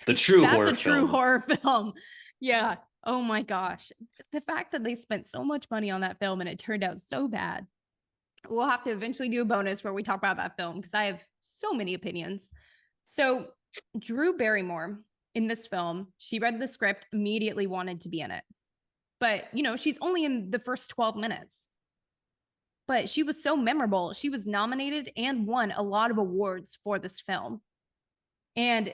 Speaker 1: The true
Speaker 2: That's
Speaker 1: horror
Speaker 2: a true
Speaker 1: film.
Speaker 2: horror film. Yeah. Oh my gosh. The fact that they spent so much money on that film and it turned out so bad. We'll have to eventually do a bonus where we talk about that film because I have so many opinions. So, Drew Barrymore in this film, she read the script, immediately wanted to be in it. But, you know, she's only in the first 12 minutes. But she was so memorable. She was nominated and won a lot of awards for this film. And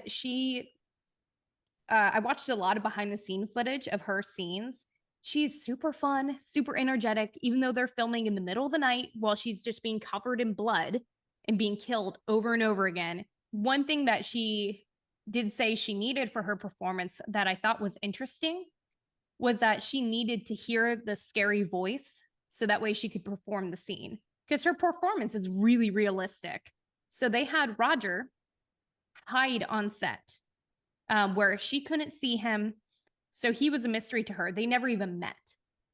Speaker 2: I watched a lot of behind the scene footage of her scenes. She's super fun, super energetic, even though they're filming in the middle of the night while she's just being covered in blood and being killed over and over again. One thing that she did say she needed for her performance that I thought was interesting was that she needed to hear the scary voice so that way she could perform the scene because her performance is really realistic. So they had Roger hide on set where she couldn't see him. So he was a mystery to her. They never even met.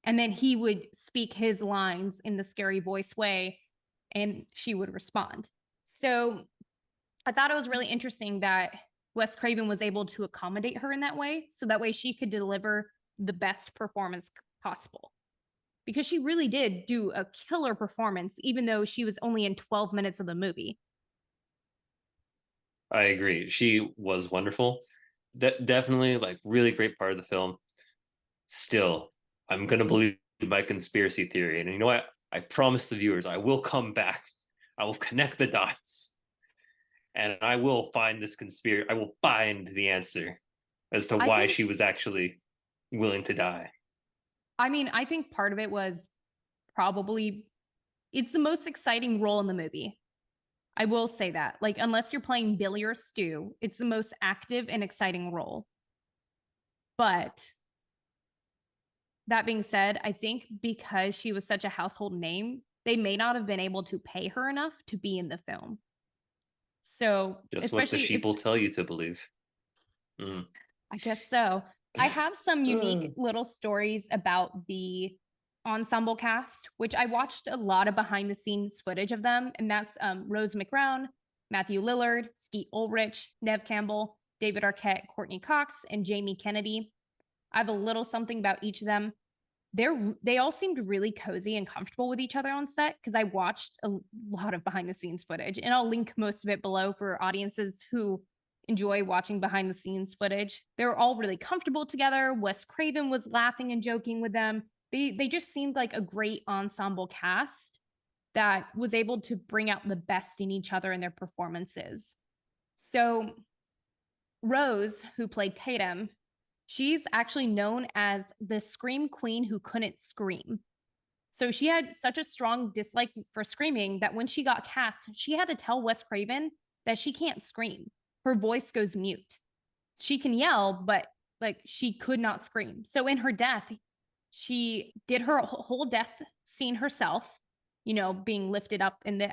Speaker 2: And then he would speak his lines in the scary voice way and she would respond. So I thought it was really interesting that Wes Craven was able to accommodate her in that way. So that way she could deliver the best performance possible. Because she really did do a killer performance, even though she was only in 12 minutes of the movie.
Speaker 1: I agree. She was wonderful. Definitely like really great part of the film. Still, I'm gonna believe my conspiracy theory. And you know what? I promise the viewers I will come back. I will connect the dots. And I will find this conspiracy. I will find the answer as to
Speaker 2: I
Speaker 1: why
Speaker 2: think,
Speaker 1: she was actually willing to die.
Speaker 2: I mean, I think part of it was probably, it's the most exciting role in the movie. I will say that. Like, unless you're playing Billy or Stu, it's the most active and exciting role. But that being said, I think because she was such a household name, they may not have been able to pay her enough to be in the film. So,
Speaker 1: Just what the
Speaker 2: especially
Speaker 1: sheep
Speaker 2: if
Speaker 1: will tell you to believe. Mm.
Speaker 2: I guess so. I have some unique
Speaker 1: Uh,
Speaker 2: little stories about the ensemble cast, which I watched a lot of behind the scenes footage of them. And that's Rose McGowan, Matthew Lillard, Skeet Ulrich, Nev Campbell, David Arquette, Courtney Cox, and Jamie Kennedy. I have a little something about each of them. They all seemed really cozy and comfortable with each other on set because I watched a lot of behind the scenes footage, and I'll link most of it below for audiences who enjoy watching behind the scenes footage. They were all really comfortable together. Wes Craven was laughing and joking with them. They just seemed like a great ensemble cast that was able to bring out the best in each other in their performances. So Rose, who played Tatum, she's actually known as the scream queen who couldn't scream. So she had such a strong dislike for screaming that when she got cast, she had to tell Wes Craven that she can't scream. Her voice goes mute. She can yell, but like she could not scream. So in her death, she did her whole death scene herself, you know, being lifted up in the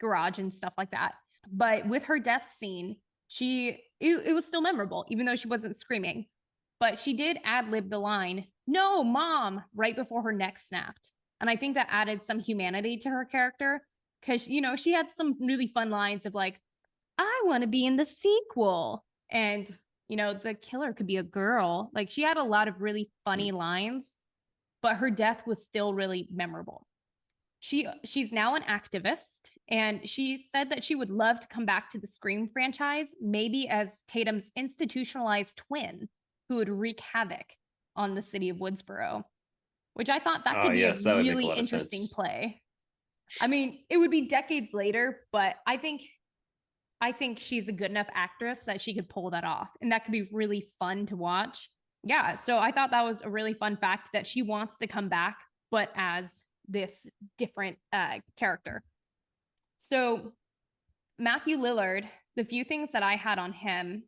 Speaker 2: garage and stuff like that. But with her death scene, it was still memorable, even though she wasn't screaming. But she did ad lib the line, "No, mom," right before her neck snapped. And I think that added some humanity to her character because, you know, she had some really fun lines of like, "I want to be in the sequel." And, you know, the killer could be a girl. Like she had a lot of really funny lines, but her death was still really memorable. She's now an activist, and she said that she would love to come back to the Scream franchise, maybe as Tatum's institutionalized twin who would wreak havoc on the city of Woodsboro, which I thought that
Speaker 1: ah,
Speaker 2: could be a
Speaker 1: yes, that would make a
Speaker 2: really
Speaker 1: lot of
Speaker 2: interesting
Speaker 1: sense.
Speaker 2: play. I mean, it would be decades later, but I think she's a good enough actress that she could pull that off, and that could be really fun to watch. Yeah, so I thought that was a really fun fact that she wants to come back, but as this different character. So Matthew Lillard, the few things that I had on him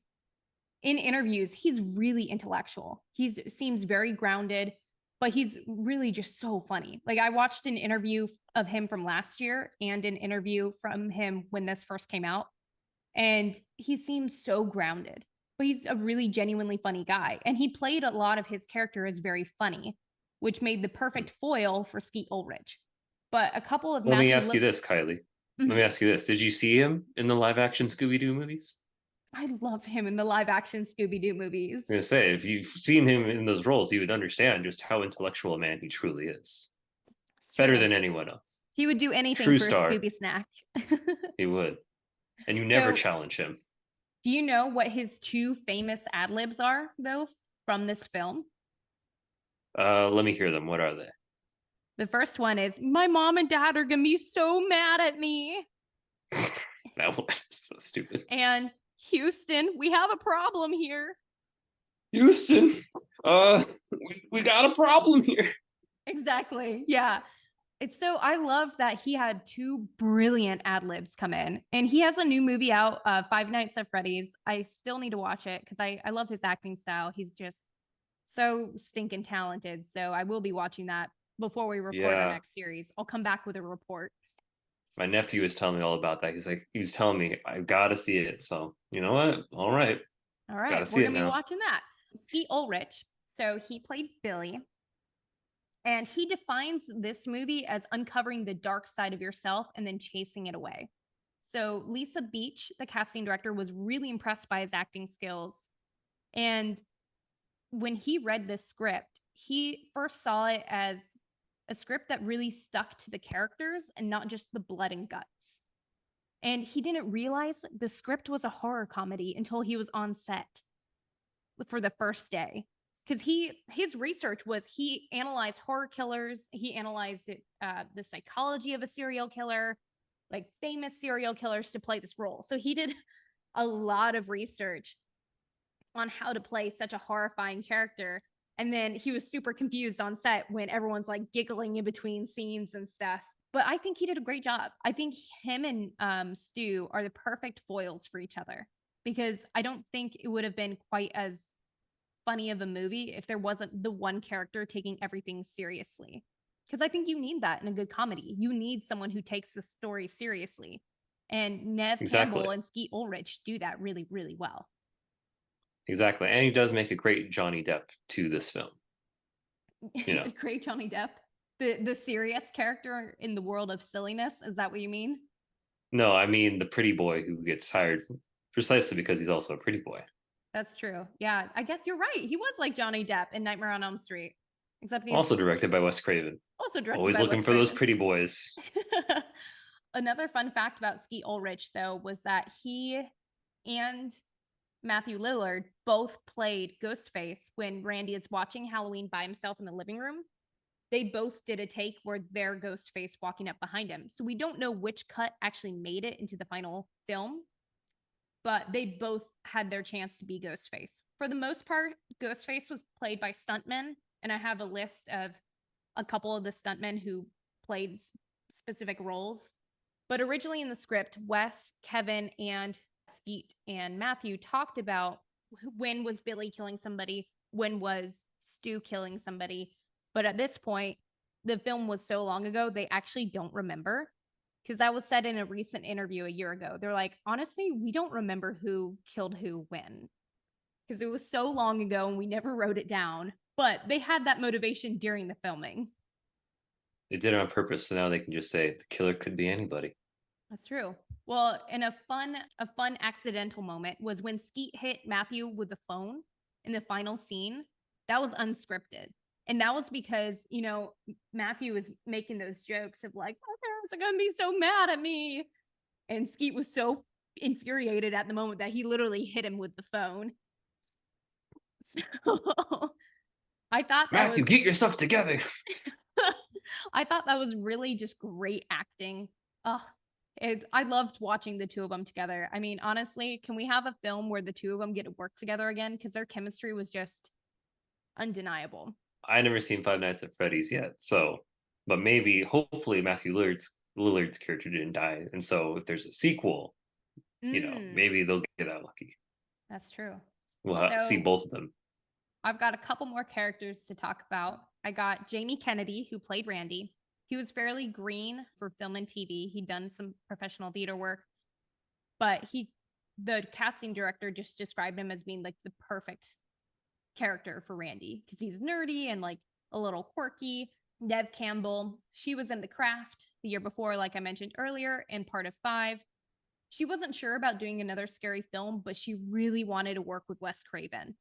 Speaker 2: in interviews, he's really intellectual. He seems very grounded, but he's really just so funny. Like I watched an interview of him from last year and an interview from him when this first came out, and he seems so grounded. But he's a really genuinely funny guy, and he played a lot of his character as very funny, which made the perfect foil for Skeet Ulrich. But a couple of
Speaker 1: Let me
Speaker 2: Matthew
Speaker 1: ask you this, Kylie. Let me
Speaker 2: Mhm.
Speaker 1: ask you this. Did you see him in the live action Scooby Doo movies?
Speaker 2: I love him in the live action Scooby Doo
Speaker 1: I'm
Speaker 2: movies.
Speaker 1: gonna say, if you've seen him in those roles, you would understand just how intellectual a man he truly is.
Speaker 2: It's
Speaker 1: Better
Speaker 2: true.
Speaker 1: than anyone else.
Speaker 2: He would do anything
Speaker 1: True
Speaker 2: for a
Speaker 1: star,
Speaker 2: Scooby snack.
Speaker 1: he would. And you never
Speaker 2: So,
Speaker 1: challenge him.
Speaker 2: do you know what his two famous ad libs are, though, from this film?
Speaker 1: Let me hear them. What are they?
Speaker 2: The first one is, "My mom and dad are going to be so mad at me."
Speaker 1: That one is so stupid.
Speaker 2: And, "Houston, we have a problem here."
Speaker 1: Houston, we got a problem here.
Speaker 2: Exactly. Yeah. It's so I love that he had two brilliant ad libs come in, and he has a new movie out, Five Nights at Freddy's. I still need to watch it because I love his acting style. He's just so stinking talented. So I will be watching that before we record our
Speaker 1: Yeah,
Speaker 2: next series. I'll come back with a report.
Speaker 1: my nephew was telling me all about that. He was telling me I gotta see it. So you know what? All right,
Speaker 2: All
Speaker 1: gotta
Speaker 2: right, we're
Speaker 1: see it
Speaker 2: gonna be
Speaker 1: now.
Speaker 2: watching that. Skeet Ulrich. So he played Billy, and he defines this movie as uncovering the dark side of yourself and then chasing it away. So Lisa Beach, the casting director, was really impressed by his acting skills. And when he read this script, he first saw it as a script that really stuck to the characters and not just the blood and guts. And he didn't realize the script was a horror comedy until he was on set for the first day. Because his research was he analyzed horror killers, he analyzed the psychology of a serial killer, like famous serial killers to play this role. So he did a lot of research on how to play such a horrifying character. And then he was super confused on set when everyone's like giggling in between scenes and stuff. But I think he did a great job. I think him and Stu are the perfect foils for each other because I don't think it would have been quite as funny of a movie if there wasn't the one character taking everything seriously. Because I think you need that in a good comedy. You need someone who takes the story seriously. And Nev
Speaker 1: Exactly.
Speaker 2: Campbell and Skeet Ulrich do that really, really well.
Speaker 1: Exactly. And he does make a great Johnny Depp to this film. You know.
Speaker 2: Great Johnny Depp, the serious character in the world of silliness. Is that what you mean?
Speaker 1: No, I mean the pretty boy who gets hired precisely because he's also a pretty boy.
Speaker 2: That's true. Yeah, I guess you're right. He was like Johnny Depp in Nightmare on Elm Street, except he's
Speaker 1: Also directed by Wes Craven.
Speaker 2: also directed
Speaker 1: Always
Speaker 2: by
Speaker 1: looking
Speaker 2: Wes
Speaker 1: for those
Speaker 2: Craven.
Speaker 1: pretty boys.
Speaker 2: Another fun fact about Skeet Ulrich, though, was that he and Matthew Lillard both played Ghostface when Randy is watching Halloween by himself in the living room. They both did a take where they're Ghostface walking up behind him. So we don't know which cut actually made it into the final film, but they both had their chance to be Ghostface. For the most part, Ghostface was played by stuntmen, and I have a list of a couple of the stuntmen who played specific roles. But originally in the script, Wes, Kevin, and Skeet and Matthew talked about when was Billy killing somebody, when was Stu killing somebody. But at this point, the film was so long ago, they actually don't remember. Because that was said in a recent interview a year ago. They're like, honestly, we don't remember who killed who when. Because it was so long ago and we never wrote it down. But they had that motivation during the filming.
Speaker 1: They did it on purpose, so now they can just say the killer could be anybody.
Speaker 2: That's true. Well, and a fun accidental moment was when Skeet hit Matthew with the phone in the final scene. That was unscripted. And that was because, Matthew was making those jokes of like, my parents are gonna be so mad at me. And Skeet was so infuriated at the moment that he literally hit him with the phone. So I thought that
Speaker 1: Matthew,
Speaker 2: was
Speaker 1: get yourself together.
Speaker 2: I thought that was really just great acting. Oh, I loved watching the two of them together. I mean, honestly, can we have a film where the two of them get to work together again? Because their chemistry was just undeniable.
Speaker 1: I never seen Five Nights at Freddy's yet, so but maybe hopefully Matthew Lillard's character didn't die, and so if there's a sequel,
Speaker 2: Mm,
Speaker 1: maybe they'll get that lucky.
Speaker 2: that's true.
Speaker 1: We'll see
Speaker 2: So
Speaker 1: both of them.
Speaker 2: I've got a couple more characters to talk about. I got Jamie Kennedy, who played Randy. He was fairly green for film and TV. He'd done some professional theater work, but the casting director just described him as being like the perfect character for Randy because he's nerdy and like a little quirky. Nev Campbell, she was in The Craft the year before, like I mentioned earlier, and part of five. She wasn't sure about doing another scary film, but she really wanted to work with Wes Craven.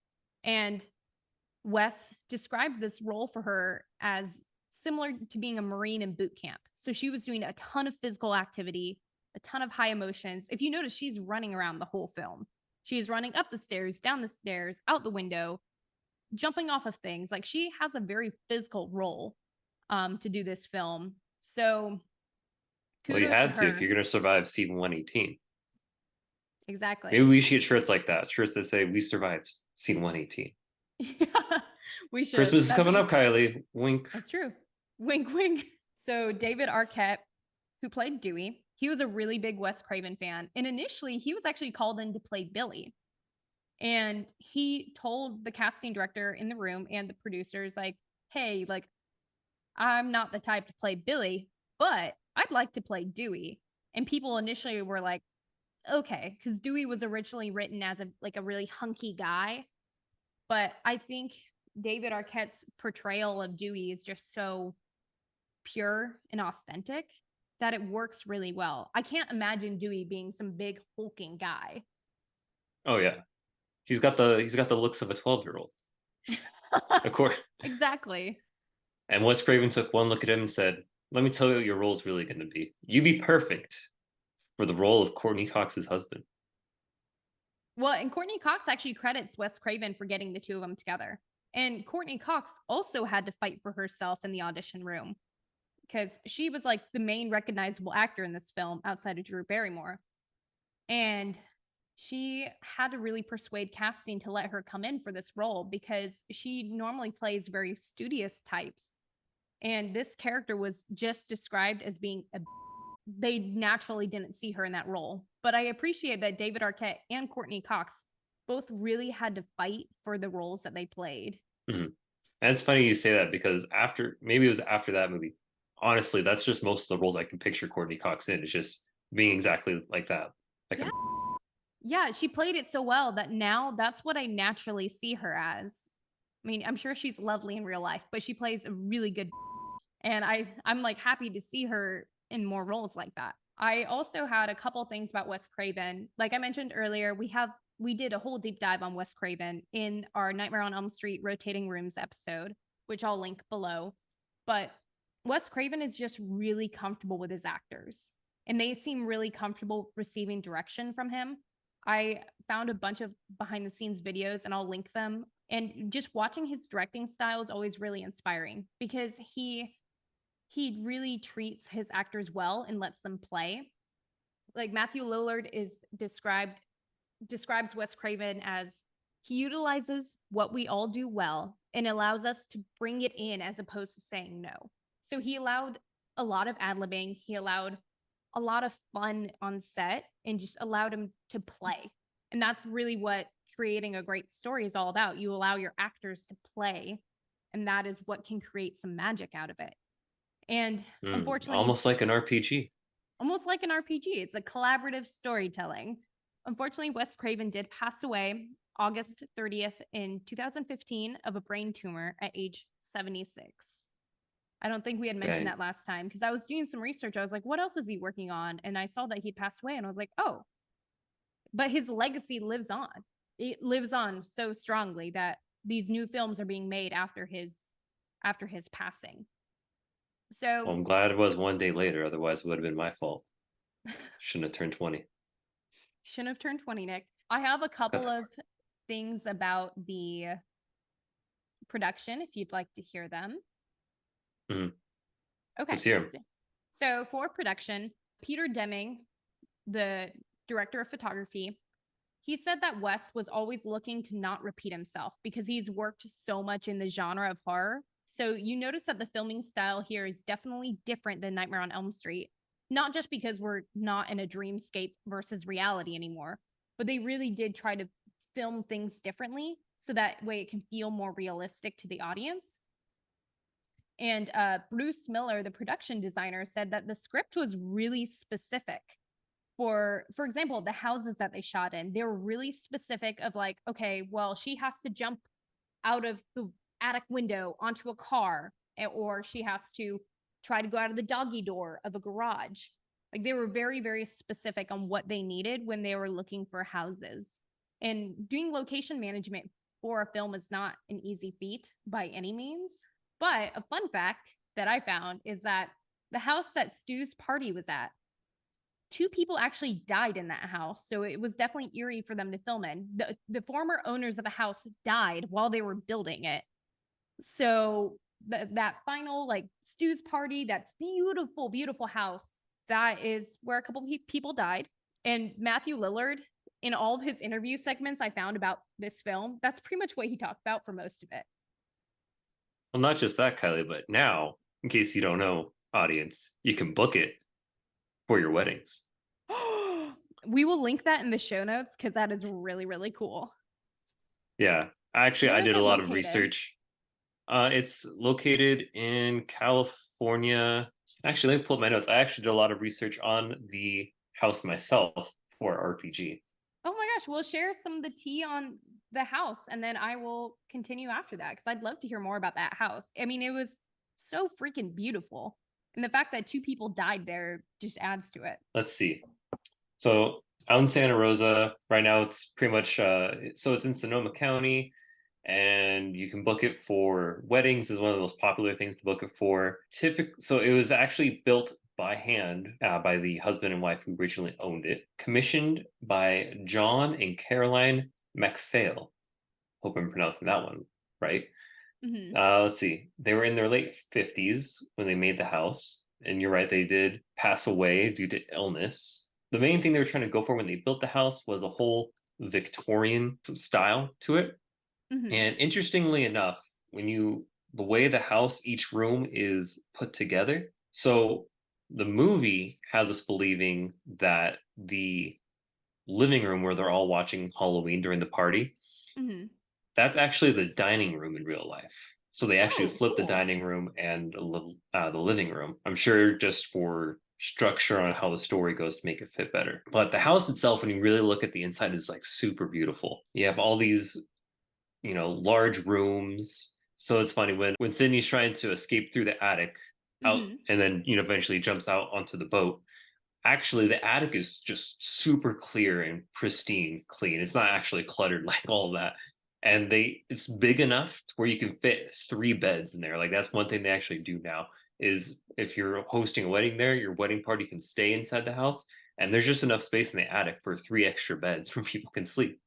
Speaker 2: And Wes described this role for her as similar to being a Marine in boot camp. So she was doing a ton of physical activity, a ton of high emotions. If you notice, she's running around the whole film. She's running up the stairs, down the stairs, out the window, jumping off of things. Like she has a very physical role to do this film. So
Speaker 1: Well, you
Speaker 2: kudos to
Speaker 1: had to if you're
Speaker 2: her.
Speaker 1: gonna survive season 118.
Speaker 2: Exactly.
Speaker 1: Maybe we should get shirts like that. Shirts that say "We survived scene 118."
Speaker 2: We should.
Speaker 1: Christmas is
Speaker 2: That'd
Speaker 1: coming
Speaker 2: be
Speaker 1: up, Kylie. Wink.
Speaker 2: That's true. Wink, wink. So David Arquette, who played Dewey, he was a really big Wes Craven fan. And initially, he was actually called in to play Billy. And he told the casting director in the room and the producers, like, hey, like, I'm not the type to play Billy, but I'd like to play Dewey. And people initially were like, okay, because Dewey was originally written as a really hunky guy. But I think David Arquette's portrayal of Dewey is just so pure and authentic that it works really well. I can't imagine Dewey being some big hulking guy.
Speaker 1: Oh yeah, he's got the looks of a 12-year-old. Of course.
Speaker 2: Exactly.
Speaker 1: And Wes Craven took one look at him and said, "Let me tell you what your role's really going to be. You be perfect for the role of Courtney Cox's husband."
Speaker 2: Well, and Courtney Cox actually credits Wes Craven for getting the two of them together. And Courtney Cox also had to fight for herself in the audition room because she was like the main recognizable actor in this film outside of Drew Barrymore. And she had to really persuade casting to let her come in for this role because she normally plays very studious types. And this character was just described as being a, they naturally didn't see her in that role. But I appreciate that David Arquette and Courtney Cox both really had to fight for the roles that they played.
Speaker 1: Mhm. And it's funny you say that because after maybe it was after that movie. Honestly, that's just most of the roles I can picture Courtney Cox in. It's just being exactly like that. Like
Speaker 2: Yeah.
Speaker 1: a
Speaker 2: Yeah, she played it so well that now that's what I naturally see her as. I mean, I'm sure she's lovely in real life, but she plays a really good, and I'm like happy to see her in more roles like that. I also had a couple things about Wes Craven. Like I mentioned earlier, we did a whole deep dive on Wes Craven in our Nightmare on Elm Street rotating rooms episode, which I'll link below. But Wes Craven is just really comfortable with his actors, and they seem really comfortable receiving direction from him. I found a bunch of behind the scenes videos and I'll link them. And just watching his directing style is always really inspiring because he really treats his actors well and lets them play. Like Matthew Lillard is describes Wes Craven as he utilizes what we all do well and allows us to bring it in as opposed to saying no. So he allowed a lot of ad-libbing, he allowed a lot of fun on set and just allowed him to play. And that's really what creating a great story is all about. You allow your actors to play, and that is what can create some magic out of it. And unfortunately,
Speaker 1: almost like an RPG.
Speaker 2: almost like an RPG, it's a collaborative storytelling. Unfortunately, Wes Craven did pass away August 30th in 2015 of a brain tumor at age 76. I don't think we had mentioned
Speaker 1: Dang.
Speaker 2: that last time because I was doing some research. I was like, what else is he working on? And I saw that he passed away and I was like, oh, but his legacy lives on. It lives on so strongly that these new films are being made after his passing.
Speaker 1: Well,
Speaker 2: So
Speaker 1: I'm glad it was one day later. Otherwise, it would have been my fault. Shouldn't have turned 20.
Speaker 2: shouldn't have turned 20, Nick. I have a
Speaker 1: Cut
Speaker 2: couple
Speaker 1: that
Speaker 2: of things about the production if you'd like to hear them.
Speaker 1: part.
Speaker 2: Okay.
Speaker 1: Let's hear him.
Speaker 2: So for production, Peter Deming, the director of photography, he said that Wes was always looking to not repeat himself because he's worked so much in the genre of horror. So you notice that the filming style here is definitely different than Nightmare on Elm Street, not just because we're not in a dreamscape versus reality anymore, but they really did try to film things differently so that way it can feel more realistic to the audience. And Bruce Miller, the production designer, said that the script was really specific for example, the houses that they shot in. They were really specific of like, okay, well, she has to jump out of the attic window onto a car, or she has to try to go out of the doggy door of a garage. Like they were very, very specific on what they needed when they were looking for houses. And doing location management for a film is not an easy feat by any means. But a fun fact that I found is that the house that Stu's party was at, two people actually died in that house. So it was definitely eerie for them to film in. The former owners of the house died while they were building it. So that final like Stu's party, that beautiful, beautiful house, that is where a couple people died. And Matthew Lillard, in all of his interview segments I found about this film, that's pretty much what he talked about for most of it.
Speaker 1: Well, not just that, Kylie, but now, in case you don't know, audience, you can book it for your weddings.
Speaker 2: We will link that in the show notes because that is really, really cool.
Speaker 1: Yeah, actually,
Speaker 2: Where
Speaker 1: I
Speaker 2: is
Speaker 1: did a
Speaker 2: it
Speaker 1: lot of
Speaker 2: located?
Speaker 1: research. It's located in California. Actually, let me pull up my notes. I actually did a lot of research on the house myself for RPG.
Speaker 2: Oh my gosh, we'll share some of the tea on the house and then I will continue after that because I'd love to hear more about that house. I mean, it was so freaking beautiful. And the fact that two people died there just adds to it.
Speaker 1: Let's see. So out in Santa Rosa, right now it's pretty much so it's in Sonoma County, and you can book it for weddings is one of the most popular things to book it for. So it was actually built by hand by the husband and wife who originally owned it, commissioned by John and Caroline MacPhail. Hope I'm pronouncing that one right.
Speaker 2: Mm-hmm.
Speaker 1: Let's see. They were in their late 50s when they made the house. And you're right, they did pass away due to illness. The main thing they were trying to go for when they built the house was a whole Victorian style to it.
Speaker 2: Hmm.
Speaker 1: And interestingly enough, the way the house, each room is put together, so the movie has us believing that the living room where they're all watching Halloween during the party,
Speaker 2: Hmm.
Speaker 1: that's actually the dining room in real life. So they actually
Speaker 2: Oh,
Speaker 1: flip the
Speaker 2: cool.
Speaker 1: dining room and the living room. I'm sure just for structure on how the story goes to make it fit better. But the house itself, when you really look at the inside, is like super beautiful. You have all these, large rooms. So it's funny when Sydney's trying to escape through the attic out
Speaker 2: Hmm.
Speaker 1: and then, eventually jumps out onto the boat. Actually, the attic is just super clear and pristine clean. It's not actually cluttered like all of that. And it's big enough to where you can fit 3 beds in there. Like that's one thing they actually do now is if you're hosting a wedding there, your wedding party can stay inside the house, and there's just enough space in the attic for 3 extra beds where people can sleep.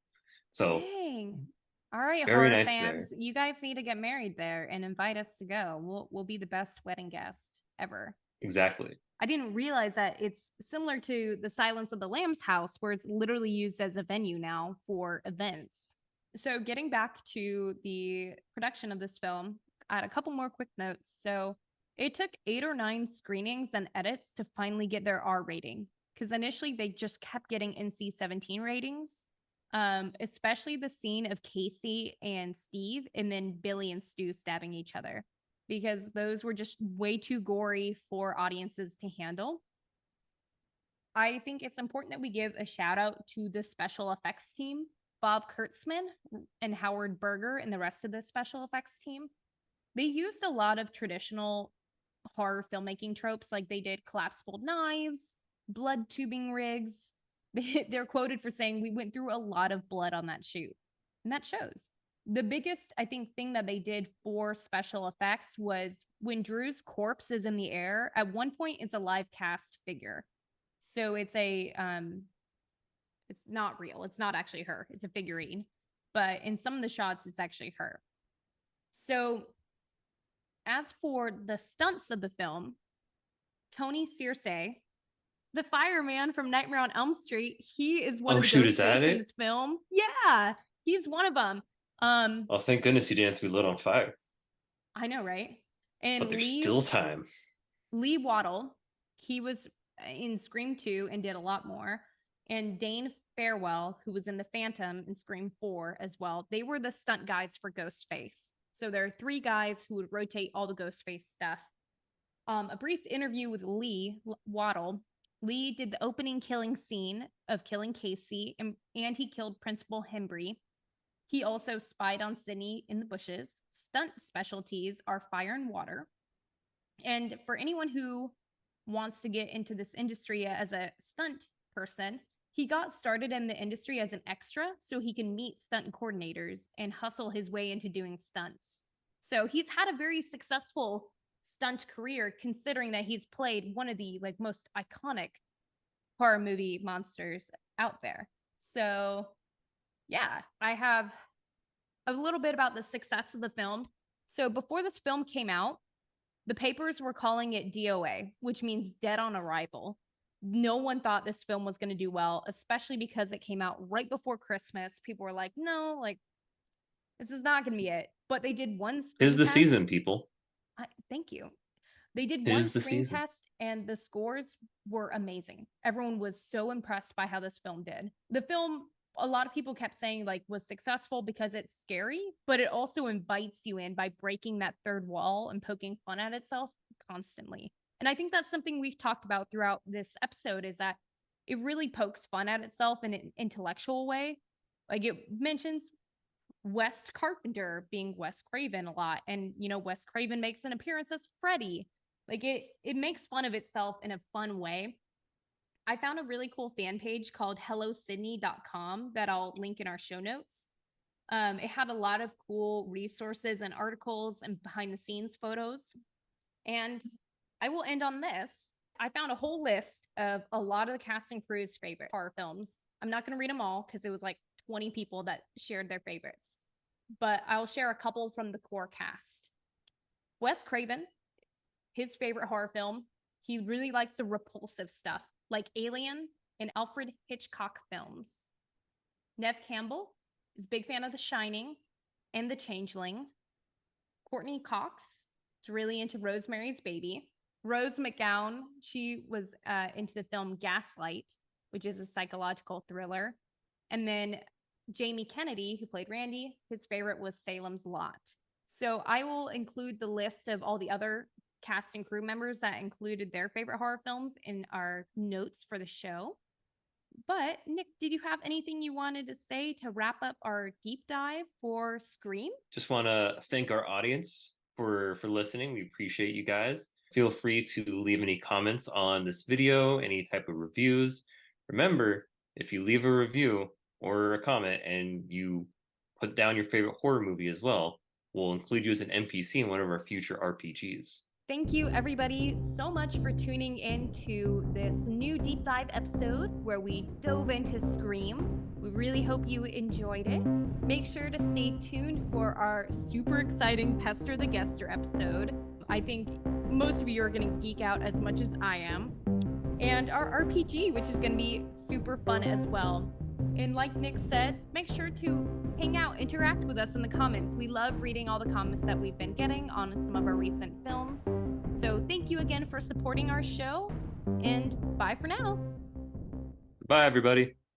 Speaker 1: So
Speaker 2: Dang. All right,
Speaker 1: very
Speaker 2: horror
Speaker 1: nice
Speaker 2: fans,
Speaker 1: there.
Speaker 2: you guys need to get married there and invite us to go. We'll be the best wedding guest ever.
Speaker 1: Exactly.
Speaker 2: I didn't realize that it's similar to the Silence of the Lambs house, where it's literally used as a venue now for events. So, getting back to the production of this film, I had a couple more quick notes. So, it took 8 or 9 screenings and edits to finally get their R rating because initially they just kept getting NC-17 ratings, especially the scene of Casey and Steve, and then Billy and Stu stabbing each other because those were just way too gory for audiences to handle. I think it's important that we give a shout out to the special effects team, Bob Kurtzman and Howard Berger, and the rest of the special effects team. They used a lot of traditional horror filmmaking tropes, like they did collapsible knives, blood tubing rigs. They're quoted for saying, "We went through a lot of blood on that shoot." And that shows. The biggest, I think, thing that they did for special effects was when Drew's corpse is in the air, at one point it's a live cast figure. So it's not real. It's not actually her. It's a figurine. But in some of the shots, it's actually her. So as for the stunts of the film, Tony Searcy, the fireman from Nightmare on Elm Street, he is one
Speaker 1: Oh
Speaker 2: of the
Speaker 1: shoot, is
Speaker 2: ghost
Speaker 1: that
Speaker 2: face in
Speaker 1: it?
Speaker 2: this film. Yeah, he's one of them.
Speaker 1: Oh, thank goodness he didn't have to be lit on fire.
Speaker 2: I know, right?
Speaker 1: But
Speaker 2: And
Speaker 1: there's
Speaker 2: Lee
Speaker 1: still time.
Speaker 2: Lee Waddle, he was in Scream 2 and did a lot more. And Dane Farewell, who was in The Phantom in Scream 4 as well, they were the stunt guys for Ghostface. So there are 3 guys who would rotate all the Ghostface stuff. A brief interview with Lee Waddle. Lee did the opening killing scene of killing Casey, and he killed Principal Hembry. He also spied on Sydney in the bushes. Stunt specialties are fire and water. And for anyone who wants to get into this industry as a stunt person, he got started in the industry as an extra so he can meet stunt coordinators and hustle his way into doing stunts. So he's had a very successful stunt career considering that he's played one of the most iconic horror movie monsters out there. So yeah, I have a little bit about the success of the film. So before this film came out, the papers were calling it DOA, which means dead on arrival. No one thought this film was going to do well, especially because it came out right before Christmas. People were like, no, this is not going to be it. But they did one
Speaker 1: 'Tis
Speaker 2: screen
Speaker 1: the
Speaker 2: test.
Speaker 1: season, people.
Speaker 2: Thank you. They did one
Speaker 1: 'Tis the
Speaker 2: screen
Speaker 1: season.
Speaker 2: test, and the scores were amazing. Everyone was so impressed by how this film did. The film, a lot of people kept saying, was successful because it's scary, but it also invites you in by breaking that third wall and poking fun at itself constantly. And I think that's something we've talked about throughout this episode is that it really pokes fun at itself in an intellectual way. Like it mentions Wes Carpenter being Wes Craven a lot. And, Wes Craven makes an appearance as Freddy. It makes fun of itself in a fun way. I found a really cool fan page called hellosydney.com that I'll link in our show notes. It had a lot of cool resources and articles and behind the scenes photos. And I will end on this. I found a whole list of a lot of the cast and crew's favorite horror films. I'm not going to read them all because it was 20 people that shared their favorites, but I'll share a couple from the core cast. Wes Craven, his favorite horror film, he really likes the repulsive stuff like Alien in Alfred Hitchcock films. Nev Campbell is a big fan of The Shining and The Changeling. Courtney Cox is really into Rosemary's Baby. Rose McGowan, she was into the film Gaslight, which is a psychological thriller. And then Jamie Kennedy, who played Randy, his favorite was Salem's Lot. So I will include the list of all the other cast and crew members that included their favorite horror films in our notes for the show. But Nick, did you have anything you wanted to say to wrap up our deep dive for Scream?
Speaker 1: Just want to thank our audience for listening. We appreciate you guys. Feel free to leave any comments on this video, any type of reviews. Remember, if you leave a review or a comment and you put down your favorite horror movie as well, we'll include you as an NPC in one of our future RPGs.
Speaker 2: Thank you, everybody, so much for tuning in to this new deep dive episode where we dove into Scream. We really hope you enjoyed it. Make sure to stay tuned for our super exciting Pester the Guester episode. I think most of you are going to geek out as much as I am. And our RPG, which is going to be super fun as well. And like Nick said, make sure to hang out, interact with us in the comments. We love reading all the comments that we've been getting on some of our recent films. So thank you again for supporting our show, and bye for now.
Speaker 1: Bye, everybody.